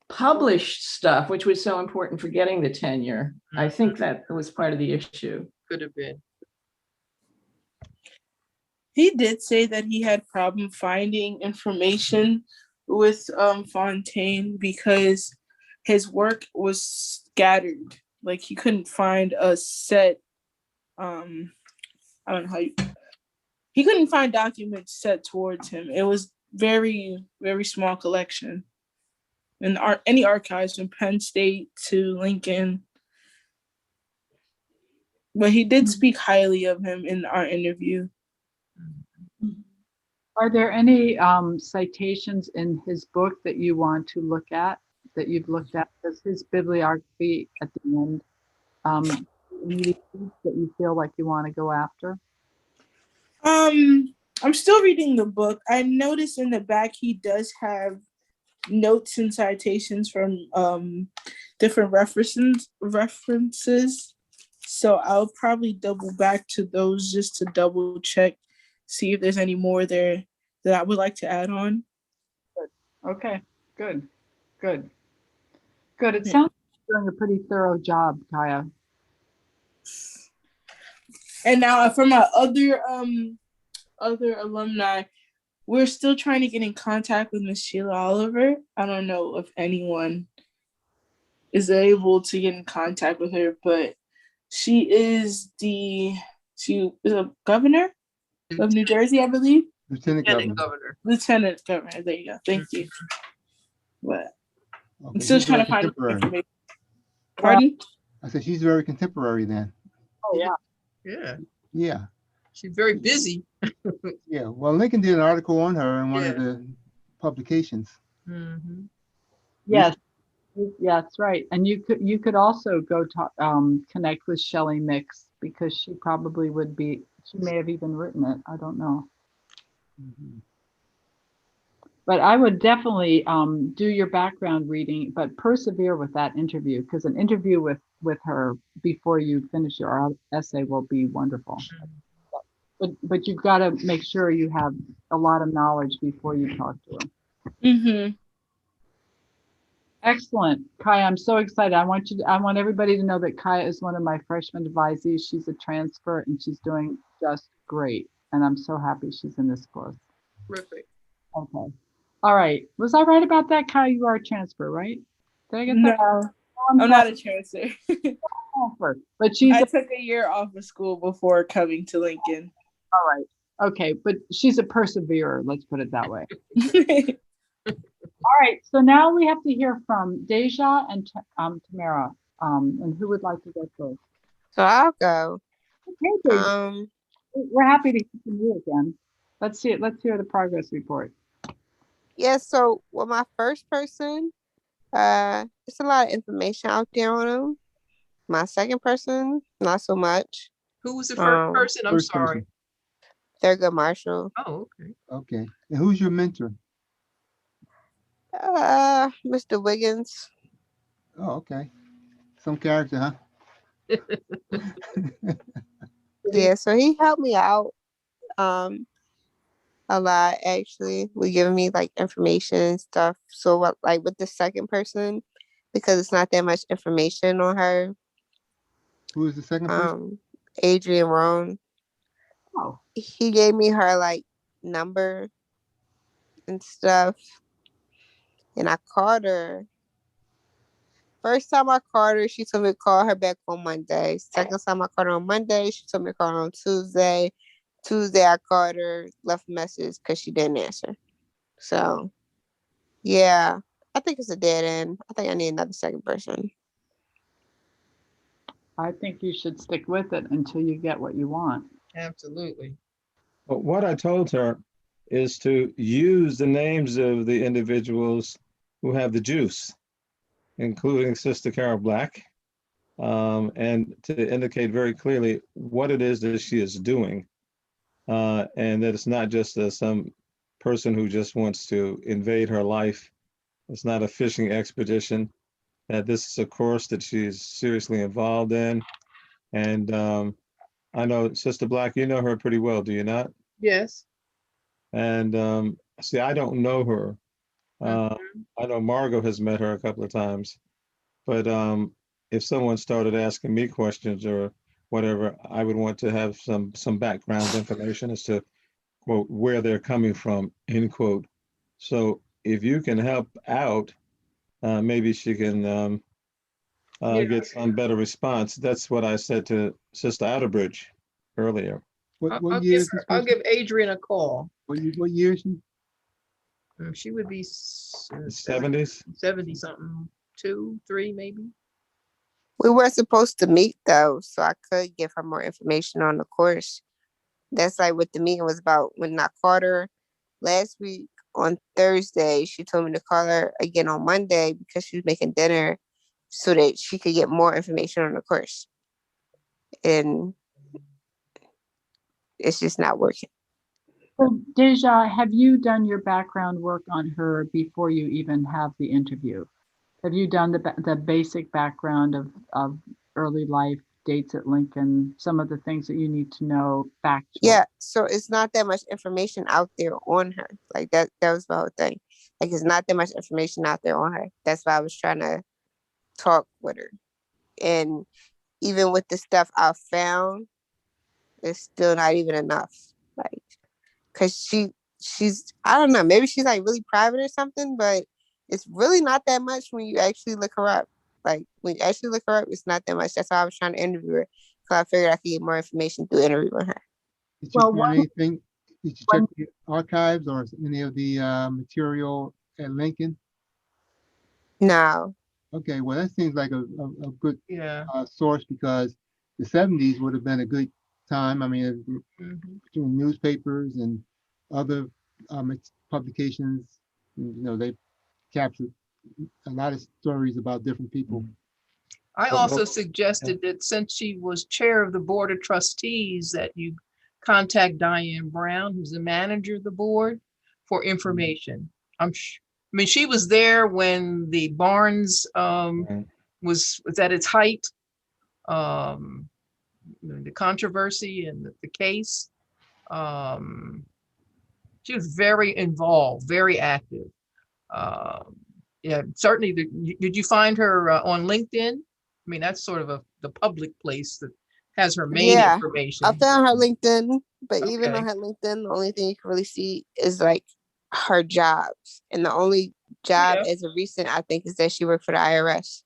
published stuff, which was so important for getting the tenure. I think that was part of the issue. Could have been. He did say that he had problem finding information with Fontaine because his work was scattered. Like he couldn't find a set. I don't know he couldn't find documents set towards him. It was very, very small collection. And any archives from Penn State to Lincoln. But he did speak highly of him in our interview. Are there any citations in his book that you want to look at, that you've looked at? Does his bibliography at the end that you feel like you want to go after? I'm still reading the book. I noticed in the back he does have notes and citations from different references. So I'll probably double back to those just to double check, see if there's any more there that I would like to add on. Okay, good. It sounds like you're doing a pretty thorough job, Kaya. And now from our other alumni, we're still trying to get in contact with Miss Sheila Oliver. I don't know if anyone is able to get in contact with her, but she is a governor of New Jersey, I believe. Lieutenant Lieutenant Governor. Governor. Lieutenant governor. There you go. Thank you. But I'm Okay, still she's trying very to find more contemporary. information. Pardon? I said she's very contemporary then. Oh, yeah. Yeah, Yeah, she's very busy. yeah. Well, Lincoln did an article on her in one of Yeah. the publications. Mhm. Yes, yes, right. And you could also go talk, connect with Shelley Mix because she probably would be, she may have even written it. I don't know. Mhm. But I would definitely do your background reading, but persevere with that interview because an interview with her before you finish your essay will be wonderful. But you've got to make sure you have a lot of knowledge before you talk to her. Mm-hmm. Excellent, Kaya. I'm so excited. I want everybody to know that Kaya is one of my freshman advisees. She's a transfer and she's doing just great. And I'm so happy she's in this course. Terrific. Okay. All right. Was I right about that, Kaya? You are a transfer, right? Did I get that? No, I'm not a transfer. transfer, but she's I took a year off of school before coming to Lincoln. all right. Okay, but she's a perseverer. Let's put it that way. All right. So now we have to hear from Deja and Tamara. And who would like to go first? So I'll go. Okay, Deja. We're happy to hear from you again. Let's see it. Let's hear the progress report. Yeah, so with my first person, there's a lot of information out there on them. My second person, not so much. Who was the first person? I'm First sorry. person. Thurgood Marshall. Oh, okay. Okay. And who's your mentor? Mr. Wiggins. Oh, okay. Some character, huh? Yeah, so he helped me out a lot actually. With giving me like information and stuff. So what, like with the second person, because it's not that much information on her. Who is the second person? Adrian Roan. Oh. He gave me her like number and stuff. And I called her. First time I called her, she told me to call her back on Monday. Second time I called her on Monday, she told me to call her on Tuesday. Tuesday I called her, left a message because she didn't answer. So yeah, I think it's a dead end. I think I need another second person. I think you should stick with it until you get what you want. Absolutely. But what I told her is to use the names of the individuals who have the juice, including Sister Carol Black, and to indicate very clearly what it is that she is doing, and that it's not just some person who just wants to invade her life. It's not a fishing expedition, that this is a course that she's seriously involved in. And I know Sister Black, you know her pretty well, do you not? Yes. And see, I don't know her. I know Margot has met her a couple of times, but if someone started asking me questions or whatever, I would want to have some background information as to, quote, where they're coming from, end quote. So if you can help out, maybe she can get some better response. That's what I said to Sister Outerbridge earlier. What year is this I'll person? give Adrian a call. What year is she? She would be 70s. 70 something, 2, 3 maybe. We were supposed to meet though, so I could give her more information on the course. That's like what the meeting was about. When I called her last week on Thursday, she told me to call her again on Monday because she was making dinner so that she could get more information on the course. And it's just not working. So Deja, have you done your background work on her before you even have the interview? Have you done the basic background of early life, dates at Lincoln, some of the things that you need to know factual? Yeah, so it's not that much information out there on her. Like that was the whole thing. Like it's not that much information out there on her. That's why I was trying to talk with her. And even with the stuff I found, it's still not even enough. Like, cause she's, I don't know, maybe she's like really private or something, but it's really not that much when you actually look her up. Like when you actually look her up, it's not that much. That's why I was trying to interview her. So I figured I could get more information through interviewing her. Did you Well, find anything? Did you check one- the archives or any of the material at Lincoln? No. Okay, well, that seems like a good Yeah. source because the 70s would have been a good time. I mean, Mhm. between newspapers and other publications, you know, they captured a lot of stories about different people. I Well, also well, suggested that since she was chair of the board of trustees, that you contact Diane Brown, who's the manager of the board, for information. I mean, she was there when the Barnes Right. was at its height. The controversy and the case. She was very involved, very active. Yeah, certainly. Did you find her on LinkedIn? I mean, that's sort of the public place that has her main Yeah, information. I found her LinkedIn, but even Okay. on her LinkedIn, the only thing you can really see is like her jobs. And the only job Yeah. as of recent, I think, is that she worked for the IRS.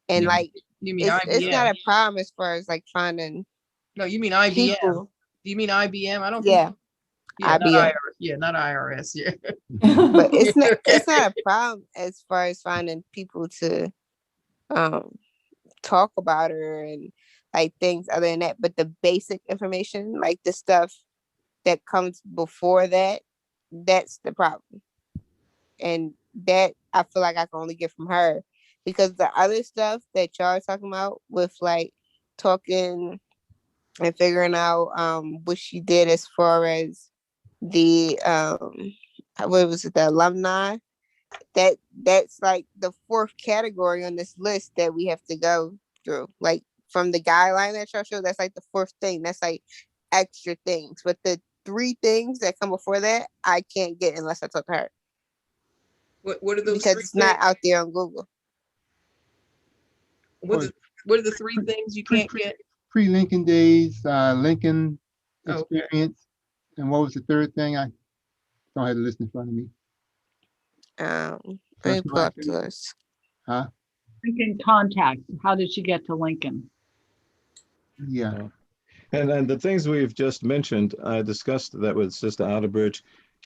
And Yeah. like, You mean it's IBM? not a problem as far as like finding No, you mean IBM. people. Do you mean IBM? I don't Yeah, think. Yeah, not IBM. IRS. Yeah, not IRS. Yeah. But it's not a problem as far as finding people to talk about her and like things other than that. But the basic information, like the stuff that comes before that, that's the problem. And that I feel like I can only get from her, because the other stuff that y'all are talking about with like talking and figuring out what she did as far as the what was it, the alumni, that's like the fourth category on this list that we have to go through. Like from the guideline that y'all showed, that's like the fourth thing. That's like extra things. But the three things that come before that, I can't get unless I talk to her, What are those because three it's not things? out there on Google. What are the three things you can't get? Pre-Lincoln days, Lincoln Okay. experience, and what was the third thing? I don't have the list in front of me. Let me Personal pull up the accident? list. Huh? Lincoln contacts. How did she get to Lincoln? Yeah. And the things we've just mentioned, I discussed that with Sister Outerbridge,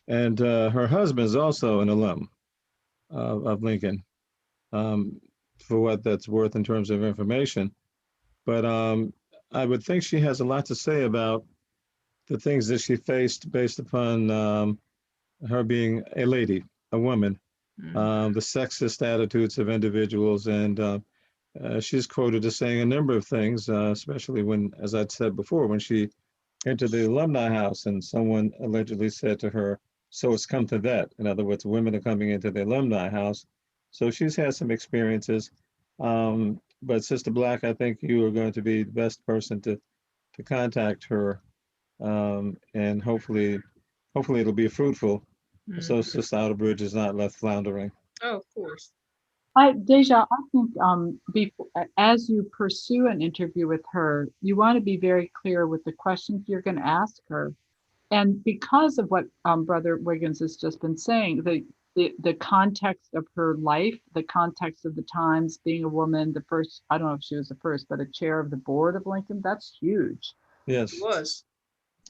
and her husband is also an alum of Lincoln, for what that's worth in terms of information. But I would think she has a lot to say about the things that she faced based upon her being a lady, a woman, the sexist attitudes of individuals. And she's quoted as saying a number of things, especially when, as I'd said before, when she entered the alumni house and someone allegedly said to her, "So it's come to that." In other words, women are coming into the alumni house. So she's had some experiences. But Sister Black, I think you are going to be the best person to contact her, and hopefully it'll be fruitful. So Sister Outerbridge is not left floundering. Oh, of course. Deja, I think as you pursue an interview with her, you want to be very clear with the questions you're going to ask her. And because of what Brother Wiggins has just been saying, the context of her life, the context of the times, being a woman, the first, I don't know if she was the first, but a chair of the board of Lincoln, that's huge. Yes. It was.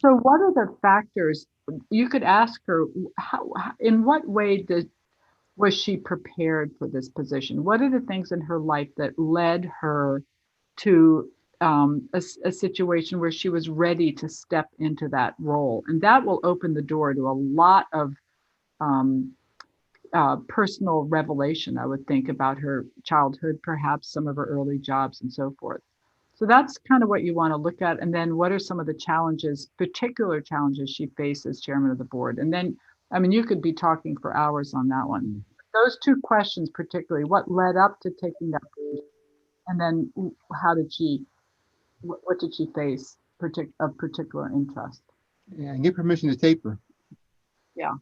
So what are the factors? You could ask her, in what way was she prepared for this position? What are the things in her life that led her to a situation where she was ready to step into that role? And that will open the door to a lot of personal revelation, I would think, about her childhood, perhaps some of her early jobs and so forth. So that's kind of what you want to look at. And then what are some of the challenges, particular challenges she faced as chairman of the board? And then, I mean, you could be talking for hours on that one. Those two questions particularly, what led up to taking that position? And then how did what did she face of particular interest? Yeah, and get permission to tape her. Yeah.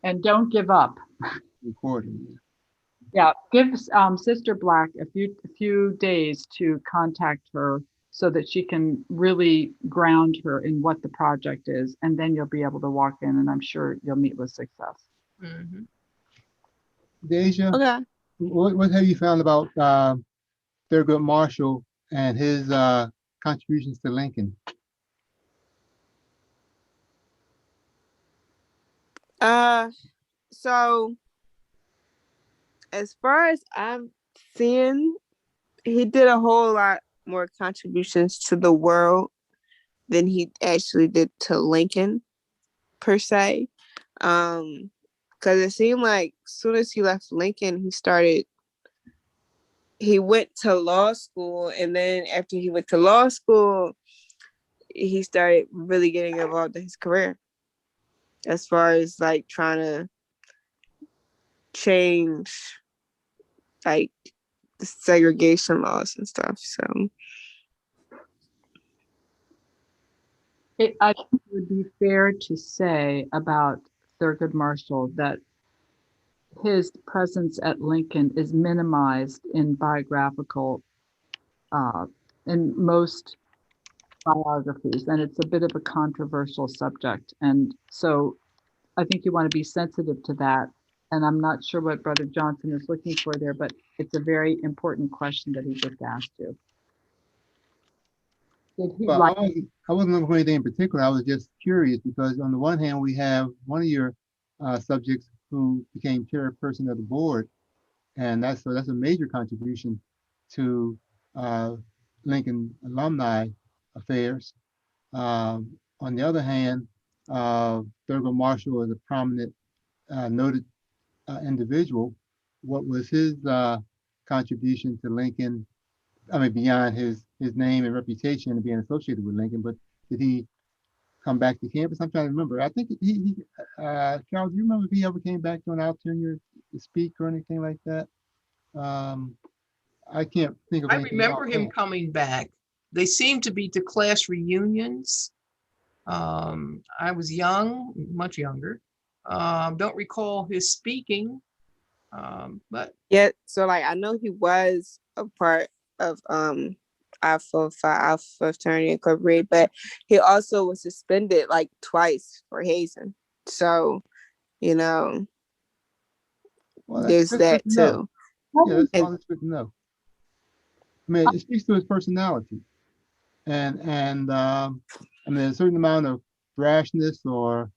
And don't give up. Recording. Yeah, give Sister Black a few days to contact her so that she can really ground her in what the project is, and then you'll be able to walk in, and I'm sure you'll meet with success. Mm-hmm. Deja, Okay. what have you found about Thurgood Marshall and his contributions to Lincoln? So as far as I'm seeing, he did a whole lot more contributions to the world than he actually did to Lincoln per se. Because it seemed like as soon as he left Lincoln, he went to law school, and then after he went to law school, he started really getting involved in his career as far as like trying to change like the segregation laws and stuff. So I think it would be fair to say about Thurgood Marshall that his presence at Lincoln is minimized in biographical, in most biographies, and it's a bit of a controversial subject. And so I think you want to be sensitive to that. And I'm not sure what Brother Johnson is looking for there, but it's a very important question that he just asked you. Did he Well, like? I wasn't looking for anything in particular. I was just curious because on the one hand, we have one of your subjects who became chairperson of the board, and that's a major contribution to Lincoln alumni affairs. On the other hand, Thurgood Marshall is a prominent, noted individual. What was his contribution to Lincoln? I mean, beyond his name and reputation and being associated with Lincoln, but did he come back to campus? I'm trying to remember. I think Charles, do you remember if he ever came back during our tenure to speak or anything like that? I can't think of I anything. remember him coming back. They seemed to be to class reunions. I was young, much younger. Don't recall his speaking, but yeah, so like I know he was a part of Alpha Fraternity Incorporated, but he also was suspended like twice for hazing. So, well, there's that too. Yeah, that's all that's good to know. I mean, it speaks to his personality, and I mean, a certain amount of brashness or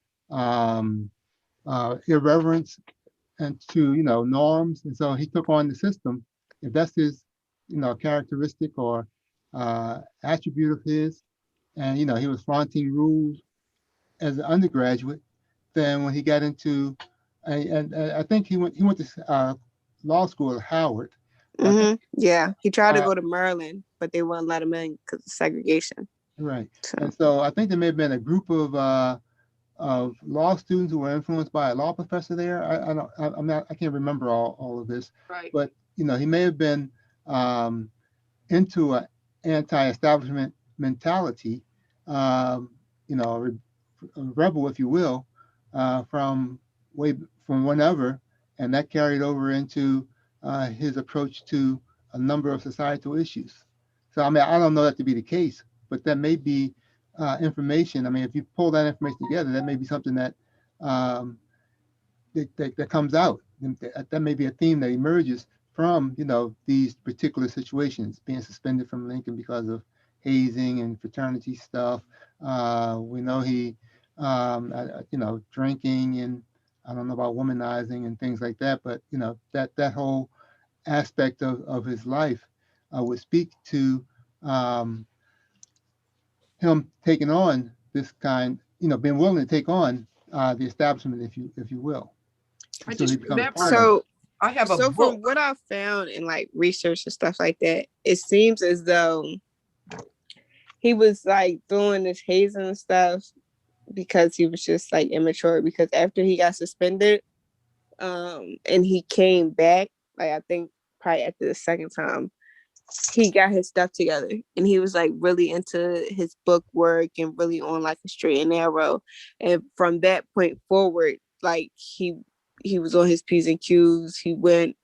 irreverence and to norms, and so he took on the system. If that's his characteristic or attribute of his, and he was flaunting rules as an undergraduate, then when he got into and I think he went to law school at Howard. Yeah, he tried to go to Maryland, but they wouldn't let him in because of segregation. Right. And so I think there may have been a group of law students who were influenced by a law professor there. I can't remember all of this. right. But he may have been into an anti-establishment mentality, a rebel, if you will, from whenever, and that carried over into his approach to a number of societal issues. So I mean, I don't know that to be the case, but that may be information. I mean, if you pull that information together, that may be something that that comes out. That may be a theme that emerges from these particular situations, being suspended from Lincoln because of hazing and fraternity stuff. We know he drinking, and I don't know about womanizing and things like that, but that whole aspect of his life would speak to him taking on this kind, being willing to take on the establishment, if you will. I just remember. So I have a so book. from what I found in like research and stuff like that, it seems as though he was like doing this hazing and stuff because he was just like immature. Because after he got suspended, and he came back, like I think probably after the second time, he got his stuff together and he was like really into his book work and really on like a straight and narrow. And from that point forward, like he was on his P's and Q's. He went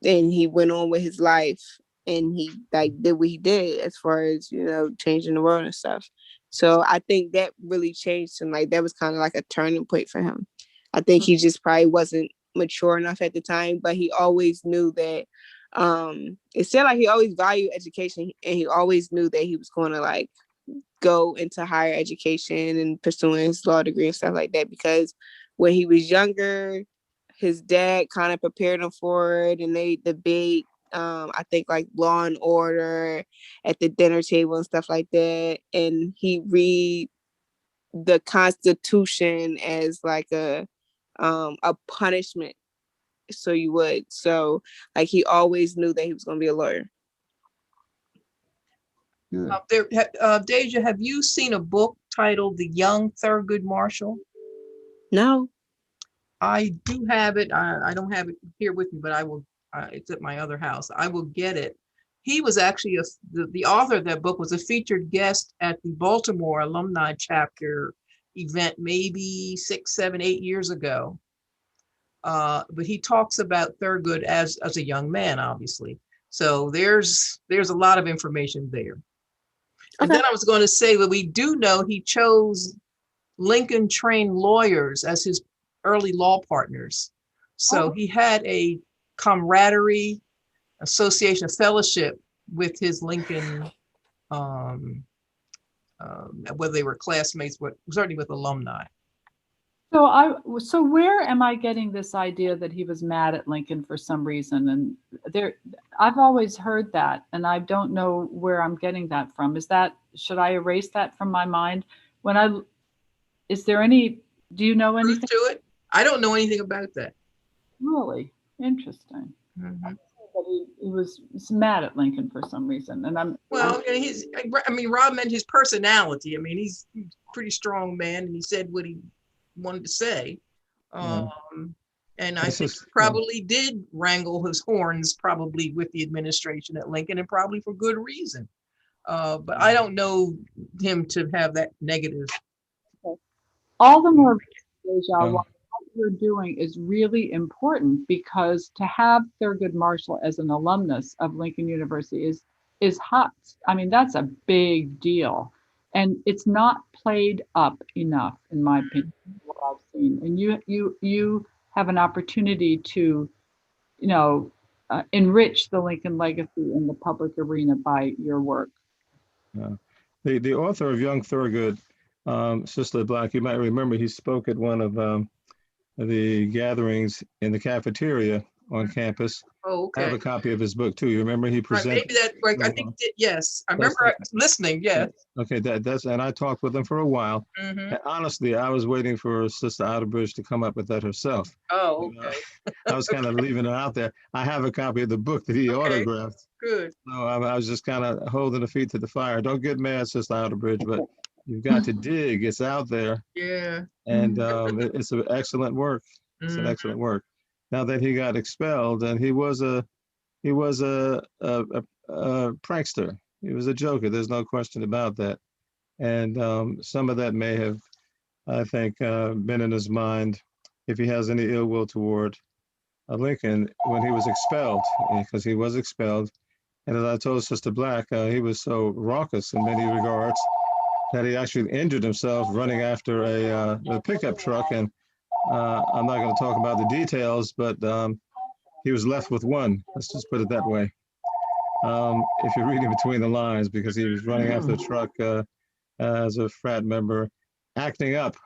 on with his life, and he like did what he did as far as changing the world and stuff. So I think that really changed him. Like that was kind of like a turning point for him. I think he just probably wasn't mature enough at the time, but he always knew that it said like he always valued education, and he always knew that he was going to like go into higher education and pursuing his law degree and stuff like that, because when he was younger, his dad kind of prepared him for it, and they debate I think like Law and Order at the dinner table and stuff like that, and he read the Constitution as like a punishment, so you would. So like he always knew that he was going to be a lawyer. Good. Deja, have you seen a book titled The Young Thurgood Marshall? No. I do have it. I don't have it here with me, but I will. It's at my other house. I will get it. He was actually the author of that book was a featured guest at the Baltimore alumni chapter event maybe 6, 7, 8 years ago. But he talks about Thurgood as a young man, obviously. So there's a lot of information there. And then I was going to say that we do know he chose Lincoln trained lawyers as his early law partners. So he had a camaraderie, association, fellowship with his Lincoln, whether they were classmates, but certainly with alumni. So where am I getting this idea that he was mad at Lincoln for some reason? And I've always heard that, and I don't know where I'm getting that from. Should I erase that from my mind? Do you know anything to it? I don't know anything about that. Really interesting? Mm-hmm. But he was mad at Lincoln for some reason, and Rob mentioned his personality. I mean, he's a pretty strong man, and he said what he wanted to say. And I think probably did wrangle his horns probably with the administration at Lincoln, and probably for good reason. But I don't know him to have that negative. All the more Deja, what you're doing is really important, because to have Thurgood Marshall as an alumnus of Lincoln University is hot. I mean, that's a big deal. And it's not played up enough, in my opinion, what I've seen. And you have an opportunity to, enrich the Lincoln legacy in the public arena by your work. The author of Young Thurgood, Sister Black, you might remember he spoke at one of the gatherings in the cafeteria on campus. Oh, okay. I have a copy of his book too. You remember he presented? Maybe that. Right, I think yes. I remember listening. Yes. Okay, that's and I talked with him for a while. Mm-hmm. And honestly, I was waiting for Sister Outerbridge to come up with that herself. Oh, okay. I was kind of leaving it out there. I have a copy of the book that he autographed. Good. So I was just kind of holding the feet to the fire. Don't get mad, Sister Outerbridge, but you've got to dig. It's out there. Yeah. And it's an excellent work. It's an excellent work. Now that he got expelled, and he was a prankster. He was a joker. There's no question about that. And some of that may have, I think, been in his mind if he has any ill will toward Lincoln when he was expelled, because he was expelled. And as I told Sister Black, he was so raucous in many regards that he actually injured himself running after a pickup truck. And I'm not going to talk about the details, but he was left with one. Let's just put it that way. If you're reading between the lines, because he was running after the truck as a frat member, acting up.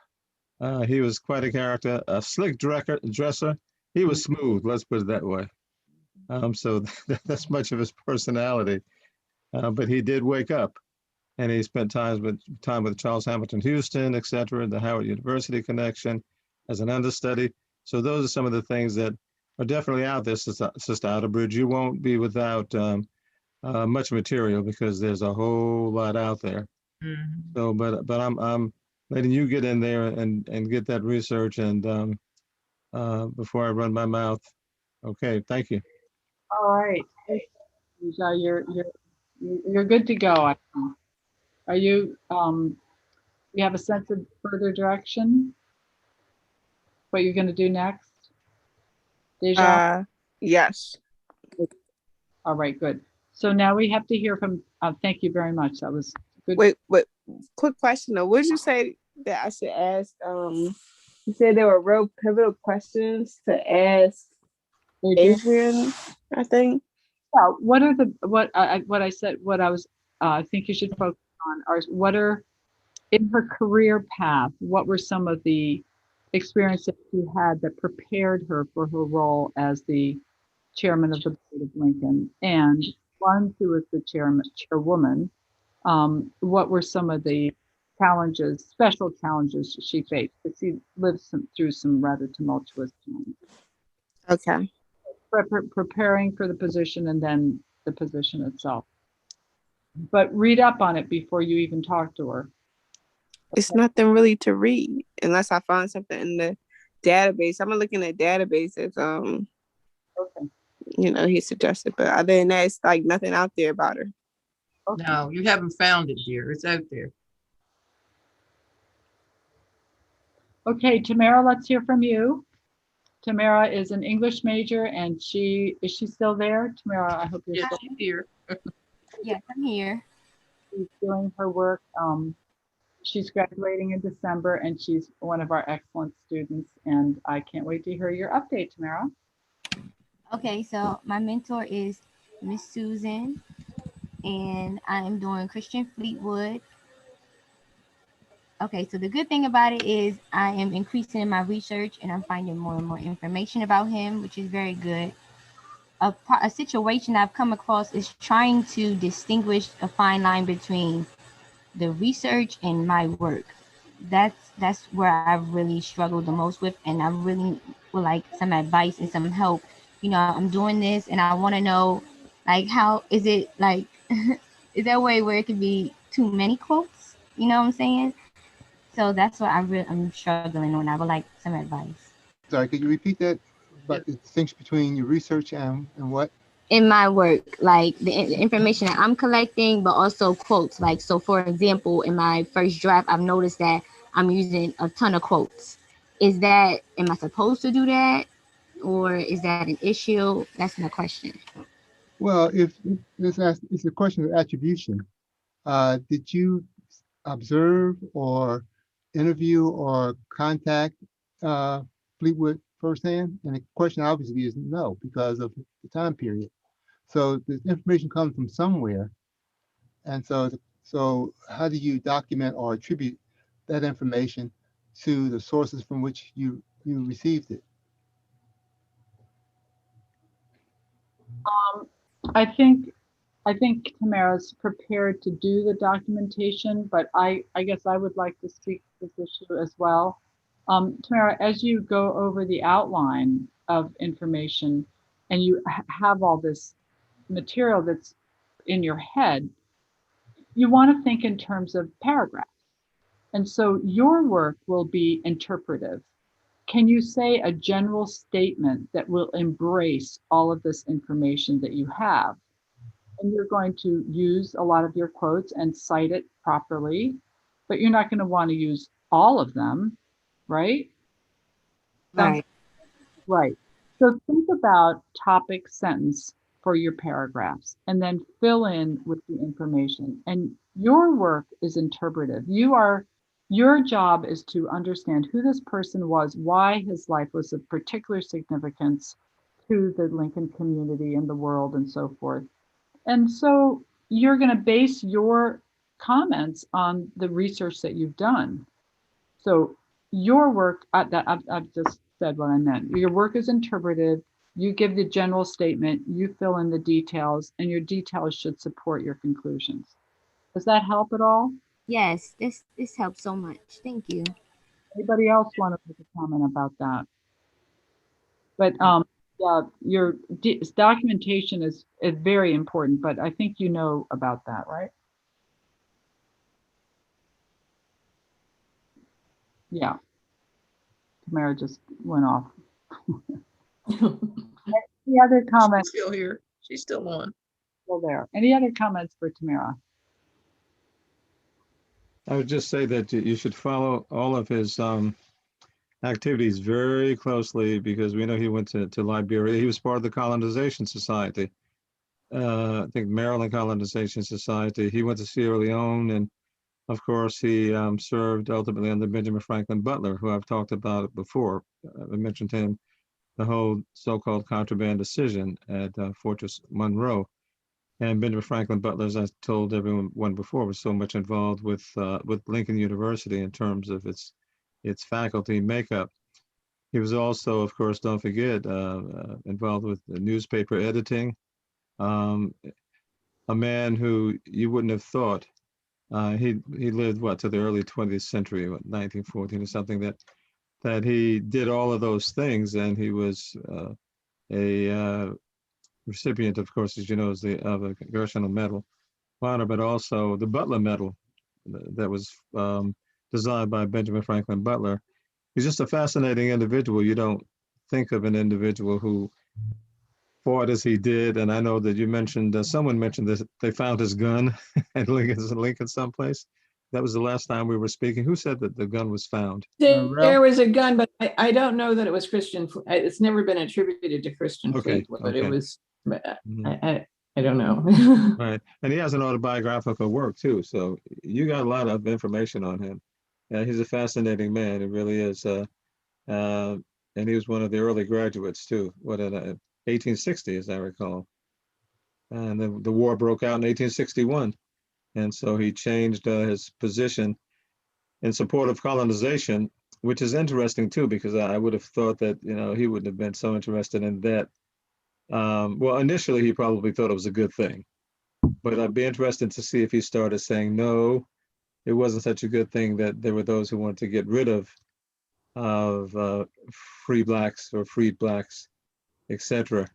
He was quite a character, a slick dresser. He was smooth, let's put it that way. So that's much of his personality. But he did wake up, and he spent time with Charles Hamilton Houston, et cetera, the Howard University connection as an understudy. So those are some of the things that are definitely out there, Sister Outerbridge. You won't be without much material, because there's a whole lot out there. Mm-hmm. So, but I'm letting you get in there and get that research, and before I run my mouth. Okay, thank you. All right, you're good to go. I think. Are you? You have a sense of further direction? What you're going to do next, Deja? Yes. All right, good. So now we have to hear from. Thank you very much. That was good. Wait. Quick question though. What did you say that I should ask He said there were real pivotal questions to ask Adrian, I think. Yeah, what are the, what I said, what I was, I think you should focus on are, what are, in her career path, what were some of the experiences she had that prepared her for her role as the chairman of the Board of Lincoln? And once she was the chairwoman, what were some of the challenges, special challenges she faced? Because she lived through some rather tumultuous times. Okay. Preparing for the position and then the position itself. But read up on it before you even talk to her. It's nothing really to read unless I find something in the database. I'm looking at databases. Okay. You know, he suggested, but other than that, it's like nothing out there about her. Okay. No, you haven't found it, dear. It's out there. Okay, Tamara, let's hear from you. Tamara is an English major, and is she still there? Tamara, I hope you're Yes, still she's here. Yes, I'm here. She's doing her work. She's graduating in December, and she's one of our excellent students, and I can't wait to hear your update, Tamara. Okay, so my mentor is Miss Susan, and I am doing Christian Fleetwood. Okay, so the good thing about it is I am increasing in my research and I'm finding more and more information about him, which is very good. A situation I've come across is trying to distinguish a fine line between the research and my work. That's where I've really struggled the most with, and I really would like some advice and some help. You know, I'm doing this and I want to know, like, how is it, like, is there a way where it could be too many quotes? You know what I'm saying? So that's what I'm struggling on. I would like some advice. Sorry, could you repeat that? But the distinction between your research and what? In my work, like the information that I'm collecting, but also quotes. Like, so for example, in my first draft, I've noticed that I'm using a ton of quotes. Am I supposed to do that? Or is that an issue? That's my question. Well, if it's a question of attribution, did you observe or interview or contact Fleetwood firsthand? And the question obviously is no, because of the time period. So the information comes from somewhere. And so how do you document or attribute that information to the sources from which you received it? I think Tamara's prepared to do the documentation, but I guess I would like to speak to this issue as well. Tamara, as you go over the outline of information and you have all this material that's in your head, you want to think in terms of paragraphs. And so your work will be interpretive. Can you say a general statement that will embrace all of this information that you have? And you're going to use a lot of your quotes and cite it properly, but you're not going to want to use all of them, right? Right. Right. So think about topic sentence for your paragraphs and then fill in with the information. And your work is interpretive. Your job is to understand who this person was, why his life was of particular significance to the Lincoln community and the world and so forth. And so you're going to base your comments on the research that you've done. So your work, I've just said what I meant. Your work is interpretive. You give the general statement, you fill in the details, and your details should support your conclusions. Does that help at all? Yes, this helps so much. Thank you. Anybody else want to make a comment about that? But yeah, your documentation is very important, but I think you know about that, right? Yeah. Tamara just went off. Any other comments? She's still here. She's still on. Still there. Any other comments for Tamara? I would just say that you should follow all of his activities very closely, because we know he went to Liberia. He was part of the Colonization Society. I think Maryland Colonization Society. He went to Sierra Leone, and of course, he served ultimately under Benjamin Franklin Butler, who I've talked about before. I mentioned him, the whole so-called contraband decision at Fortress Monroe. And Benjamin Franklin Butler, as I told everyone before, was so much involved with Lincoln University in terms of its faculty makeup. He was also, of course, don't forget, involved with the newspaper editing. A man who you wouldn't have thought. He lived to the early 20th century, 1914 or something, that he did all of those things, and he was a recipient, of course, as you know, of a Congressional Medal of Honor, but also the Butler Medal that was designed by Benjamin Franklin Butler. He's just a fascinating individual. You don't think of an individual who fought as he did, and I know that you mentioned, someone mentioned that they found his gun at Lincoln someplace. That was the last time we were speaking. Who said that the gun was found? There was a gun, but I don't know that it was Christian. It's never been attributed to Christian Okay, Fleetwood, but it okay. was, Mhm. I don't know. Right, and he has an autobiographical work too, so you got a lot of information on him. He's a fascinating man, it really is. And he was one of the early graduates too, in 1860, as I recall. And then the war broke out in 1861. And so he changed his position in support of colonization, which is interesting too, because I would have thought that, he wouldn't have been so interested in that. Well, initially he probably thought it was a good thing, but I'd be interested to see if he started saying, no, it wasn't such a good thing, that there were those who wanted to get rid of free blacks or freed blacks, etc.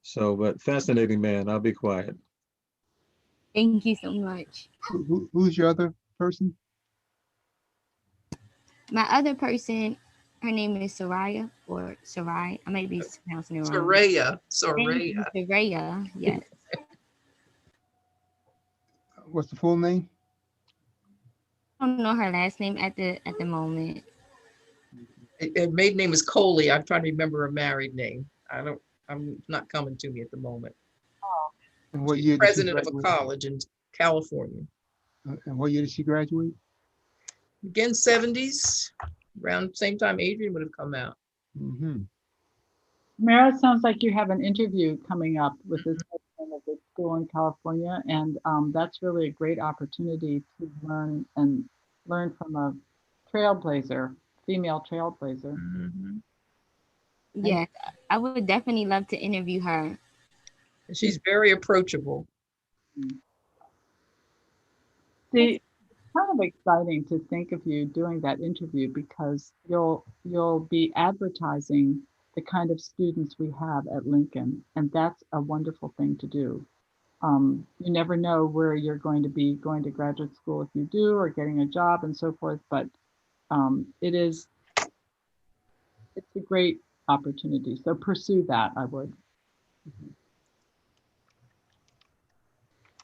So, but fascinating man. I'll be quiet. Thank you so much. Who's your other person? My other person, her name is Soraya or Sarai. I might be pronouncing it wrong. Soraya. Soraya, yes. What's the full name? I don't know her last name at the moment. Her maiden name is Coley. I'm trying to remember her married name. I'm not coming to me at the moment. And what She's year did she president of a graduate? college in California. And what year did she graduate? Again, 70s, around the same time Adrian would have come out. Mm-hmm. Mara, it sounds like you have an interview coming up with this president of the school in California, and that's really a great opportunity to learn from a trailblazer, female trailblazer. Mm-hmm. Yes, I would definitely love to interview her. She's very approachable. See, it's kind of exciting to think of you doing that interview, because you'll be advertising the kind of students we have at Lincoln, and that's a wonderful thing to do. You never know where you're going to be going to graduate school if you do, or getting a job and so forth, but it's a great opportunity. So pursue that, I would.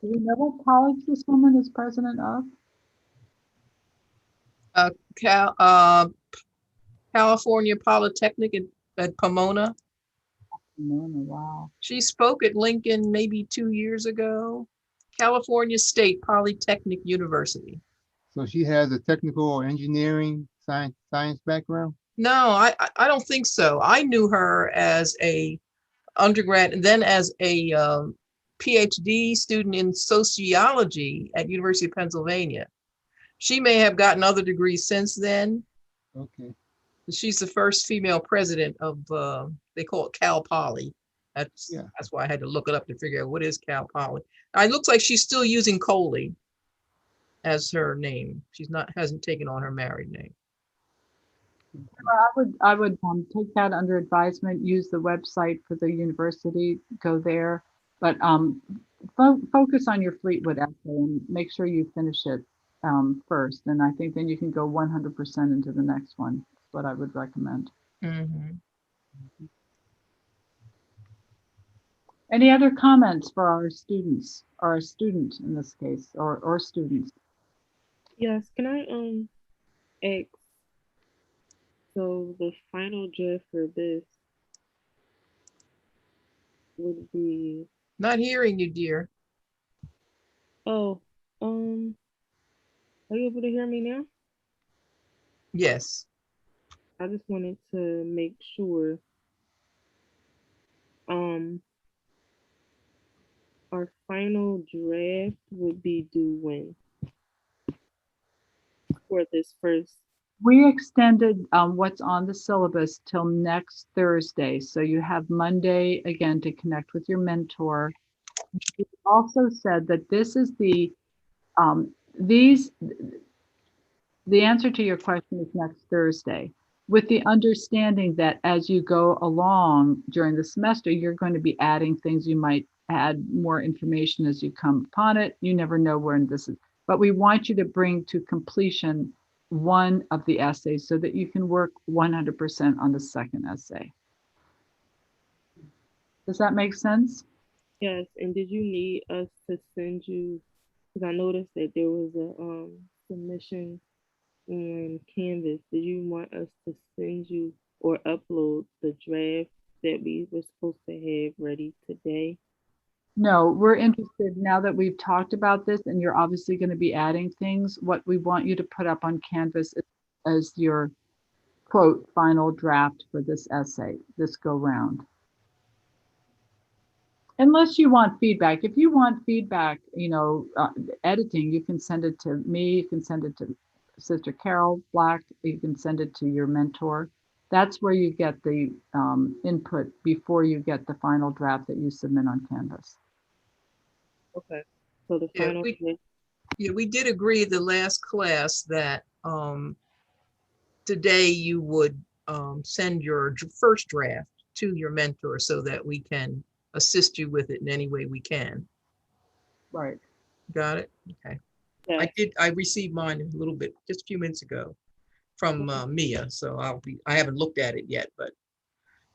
Do we know what college this woman is president of? California Polytechnic at Pomona. Wow. She spoke at Lincoln maybe 2 years ago. California State Polytechnic University. So she has a technical or engineering science background? No, I don't think so. I knew her as a undergrad and then as a PhD student in sociology at University of Pennsylvania. She may have gotten other degrees since then. Okay. She's the first female president of, they call it Cal Poly. That's why I had to look it up to figure out what is Cal Poly. It looks like she's still using Coley as her name. Hasn't taken on her married name. I would take that under advisement, use the website for the university, go there, but focus on your Fleetwood essay and make sure you finish it first. And I think then you can go 100% into the next one. That's what I would recommend. Mm-hmm. Any other comments for our students, or a student in this case, or students? Yes, can I ask, so the final draft for this would be... Not hearing you, dear. Oh, Are you able to hear me now? Yes. I just wanted to make sure. Our final draft would be due when for this first. We extended what's on the syllabus till next Thursday. So you have Monday again to connect with your mentor. We also said that this is the answer to your question is next Thursday, with the understanding that as you go along during the semester, you're going to be adding things. You might add more information as you come upon it. You never know where this is, but we want you to bring to completion one of the essays so that you can work 100% on the second essay. Does that make sense? Yes, and did you need us to send you, because I noticed that there was a submission on Canvas. Did you want us to send you or upload the draft that we were supposed to have ready today? No, we're interested now that we've talked about this and you're obviously going to be adding things. What we want you to put up on Canvas as your quote final draft for this essay, this go round. Unless you want feedback. If you want feedback, editing, you can send it to me, you can send it to Sister Carol Black, you can send it to your mentor. That's where you get the input before you get the final draft that you submit on Canvas. Okay. So the final we did agree the last class that today you would send your first draft to your mentor so that we can assist you with it in any way we can. Right. Got it? Okay. Yeah. I received mine a little bit, just a few minutes ago from Mia. So I haven't looked at it yet, but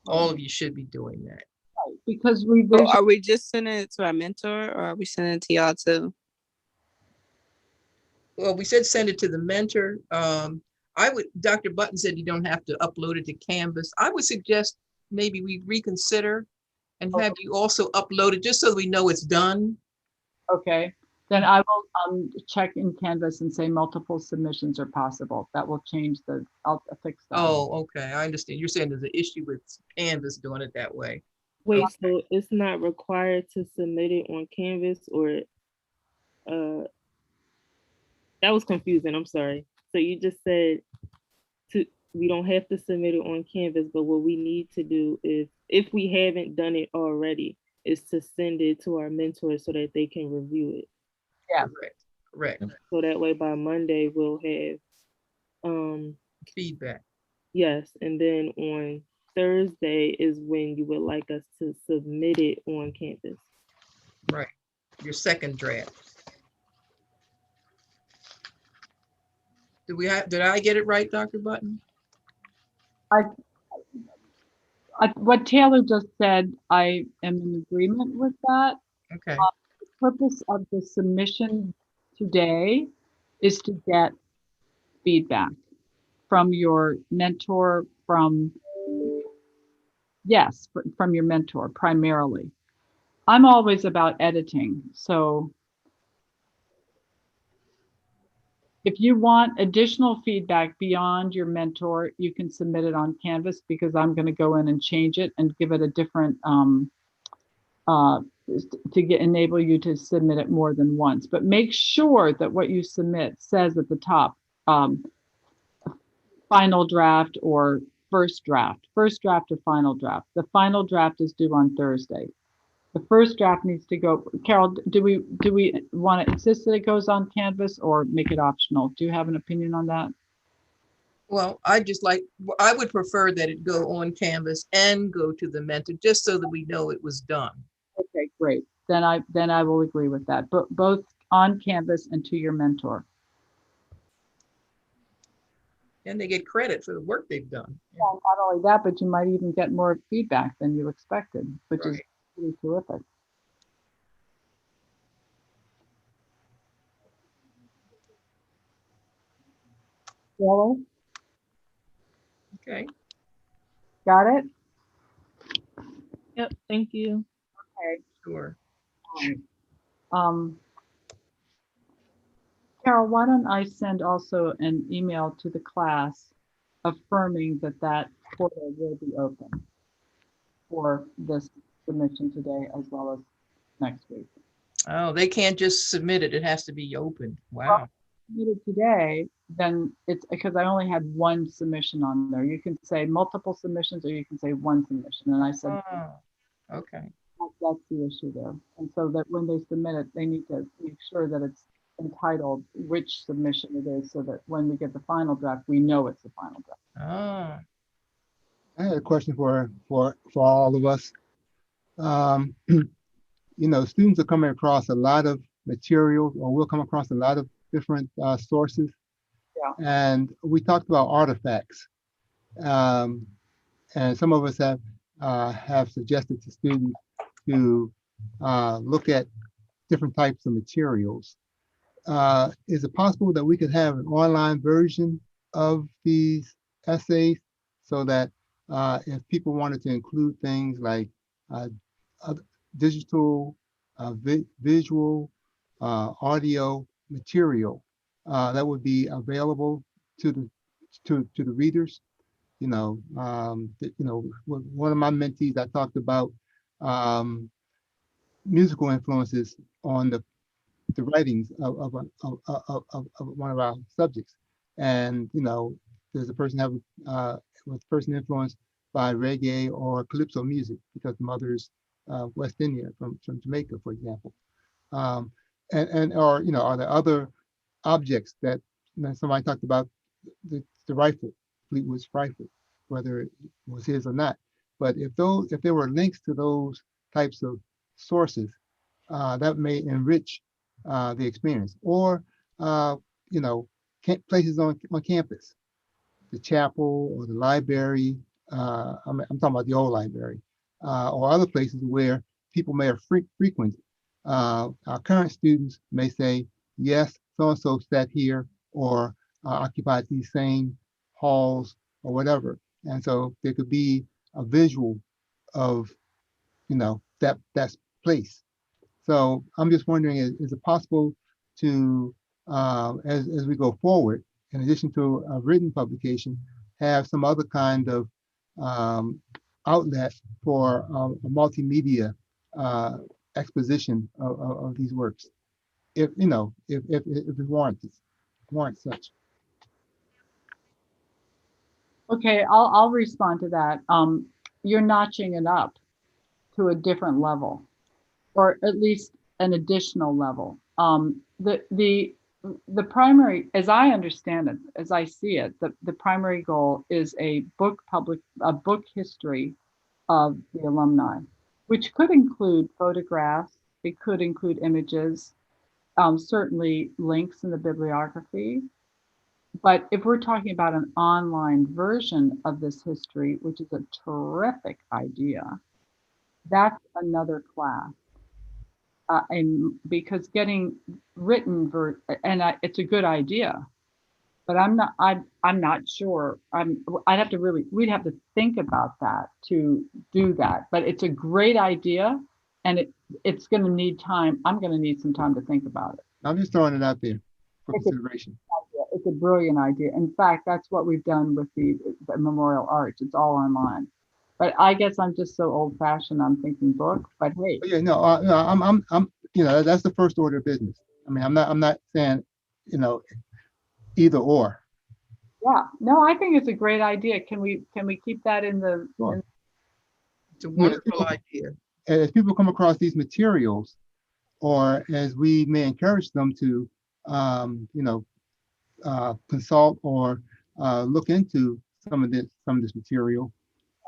all of you should be doing that. Right. Because are we just sending it to our mentor or are we sending it to y'all too? Well, we said send it to the mentor. Dr. Button said you don't have to upload it to Canvas. I would suggest maybe we reconsider and have you also upload it just so we know it's done. Okay, then I will check in Canvas and say multiple submissions are possible. That will change I'll fix that. Oh, okay, I understand. You're saying there's an issue with Canvas doing it that way. Wait, so it's not required to submit it on Canvas or that was confusing, I'm sorry. So you just said we don't have to submit it on Canvas, but what we need to do is, if we haven't done it already, is to send it to our mentors so that they can review it. Yeah, correct. So that way by Monday we'll have feedback. Yes, and then on Thursday is when you would like us to submit it on Canvas. Right, your second draft. Did I get it right, Dr. Button? What Taylor just said, I am in agreement with that. Okay. The purpose of the submission today is to get feedback from your mentor, from your mentor primarily. I'm always about editing, so if you want additional feedback beyond your mentor, you can submit it on Canvas because I'm going to go in and change it and give it a different, enable you to submit it more than once. But make sure that what you submit says at the top, final draft or first draft or final draft. The final draft is due on Thursday. The first draft needs to go. Carol, do we want to insist that it goes on Canvas or make it optional? Do you have an opinion on that? Well, I would prefer that it go on Canvas and go to the mentor just so that we know it was done. Okay, great. Then I will agree with that. But both on Canvas and to your mentor. And they get credit for the work they've done. Well, not only that, but you might even get more feedback than you expected, which is really terrific. Yellow? Okay. Got it? Yep, thank you. Okay. Sure. Carol, Carol, why don't I send also an email to the class affirming that that portal will be open for this submission today as well as next week. Oh, they can't just submit it. It has to be open. Well, Wow. submitted today, then it's because I only had one submission on there. You can say multiple submissions or you can say one submission. And I said, Oh, okay. that's the issue there. And so that when they submit it, they need to make sure that it's entitled which submission it is so that when we get the final draft, we know it's the final draft. Oh, I had a question for all of us. You know, students are coming across a lot of materials, or will come across a lot of different sources. Yeah. And we talked about artifacts. And some of us have suggested to students to look at different types of materials. Is it possible that we could have an online version of these essays so that if people wanted to include things like digital, visual, audio material that would be available to the readers? You know, one of my mentees, I talked about musical influences on the writings of one of our subjects, and you know, does a person have was the person influenced by reggae or calypso music because the mother's West Indian from Jamaica, for example, and or you know, are there other objects that, you know, somebody talked about the rifle, Fleetwood's rifle, whether it was his or not, but if there were links to those types of sources, that may enrich the experience, or you know, places on campus, the chapel or the library. I'm talking about the old library, or other places where people may have frequented. Our current students may say, yes, so-and-so sat here or occupied these same halls or whatever. And so there could be a visual of, you know, that place. So I'm just wondering, is it possible to, as we go forward, in addition to a written publication, have some other kind of outlet for a multimedia exposition of these works, if you know, if it warrants such? Okay, I'll respond to that. You're notching it up to a different level, or at least an additional level. The primary, as I understand it, as I see it, the primary goal is a book history of the alumni, which could include photographs, it could include images, certainly links in the bibliography. But if we're talking about an online version of this history, which is a terrific idea, that's another class. And because getting written it's a good idea, but I'm not sure. We'd have to think about that to do that. But it's a great idea, and it's going to need time. I'm going to need some time to think about it. I'm just throwing it out there for consideration. It's a brilliant idea. In fact, that's what we've done with the Memorial Arch. It's all online. But I guess I'm just so old-fashioned. I'm thinking book. But hey, yeah, no, I'm you know, that's the first order of business. I mean, I'm not saying, you know, either or. Yeah, no, I think it's a great idea. Can we keep that in the? Sure. It's a wonderful idea. As people come across these materials, or as we may encourage them to, you know, consult or look into some of this material,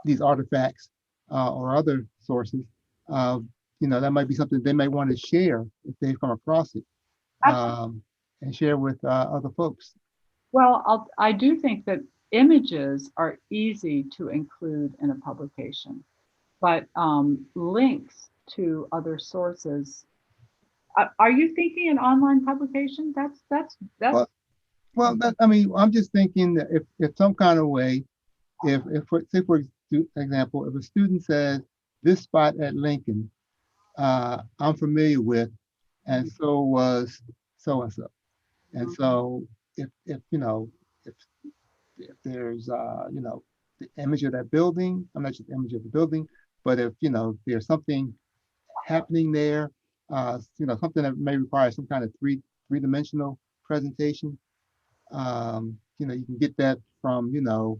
these artifacts or other sources, you know, that might be something they may want to share if they come across it, and share with other folks. Well, I do think that images are easy to include in a publication, but links to other sources. Are you thinking an online publication? That's. Well, I mean, I'm just thinking that if some kind of way, if say for example, if a student says this spot at Lincoln, I'm familiar with, and so was so and so, And so if you know, if there's you know, the image of that building, I'm not just the image of the building, but if you know there's something happening there, you know, something that may require some kind of three-dimensional presentation, you know, you can get that from, you know,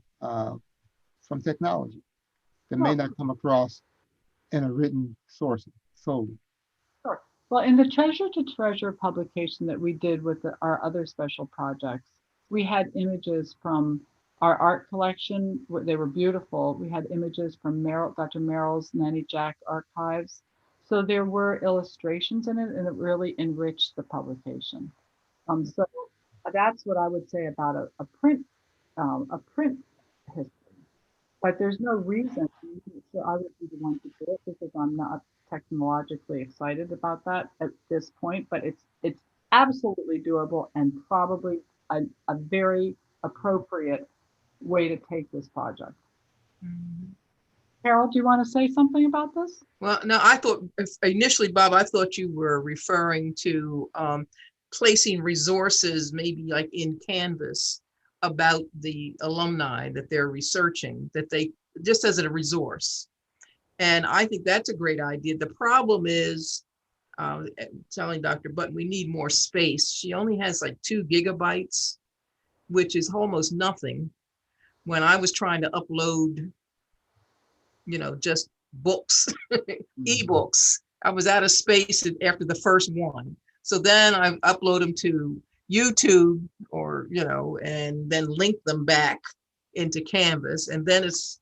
from technology that may not come across in a written source solely. Sure. Well, in the Treasure to Treasure publication that we did with our other special projects, we had images from our art collection. They were beautiful. We had images from Dr. Merrill's Nanny Jack archives. So there were illustrations in it, and it really enriched the publication. So that's what I would say about a print history. But there's no reason, so I would be the one to do it because I'm not technologically excited about that at this point, but it's absolutely doable and probably a very appropriate way to take this project. Carol, do you want to say something about this? Well, no, I thought initially, Bob, I thought you were referring to placing resources maybe like in Canvas about the alumni that they're researching, that they just as a resource. And I think that's a great idea. The problem is telling Dr. Button we need more space. She only has like 2 gigabytes, which is almost nothing. When I was trying to upload, you know, just books, ebooks, I was out of space after the first one. So then I upload them to YouTube or, you know, and then link them back into Canvas. And then it's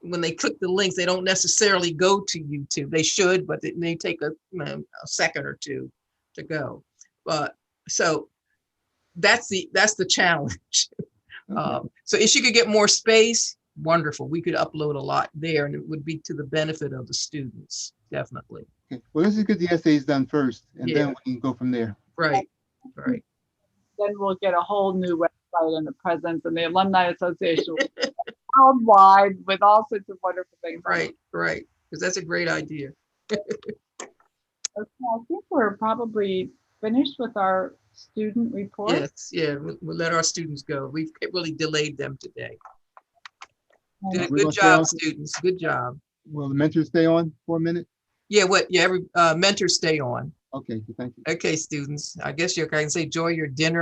when they click the links, they don't necessarily go to YouTube. They should, but it may take a second or two to go. But so that's the challenge. So if she could get more space, wonderful. We could upload a lot there and it would be to the benefit of the students, definitely. Okay. Well, let's just get the essays done first and then we can go from there. Right, right. Then we'll get a whole new website and the presence and the Alumni Association worldwide with all sorts of wonderful things. Right, right. Because that's a great idea. Okay, I think we're probably finished with our student report. Yes, yeah, we'll let our students go. We've really delayed them today. Did a good job, students. Good job. Will the mentors stay on for a minute? Yeah, every mentors stay on. Okay, thank you. Okay, students. I guess you can say enjoy your dinner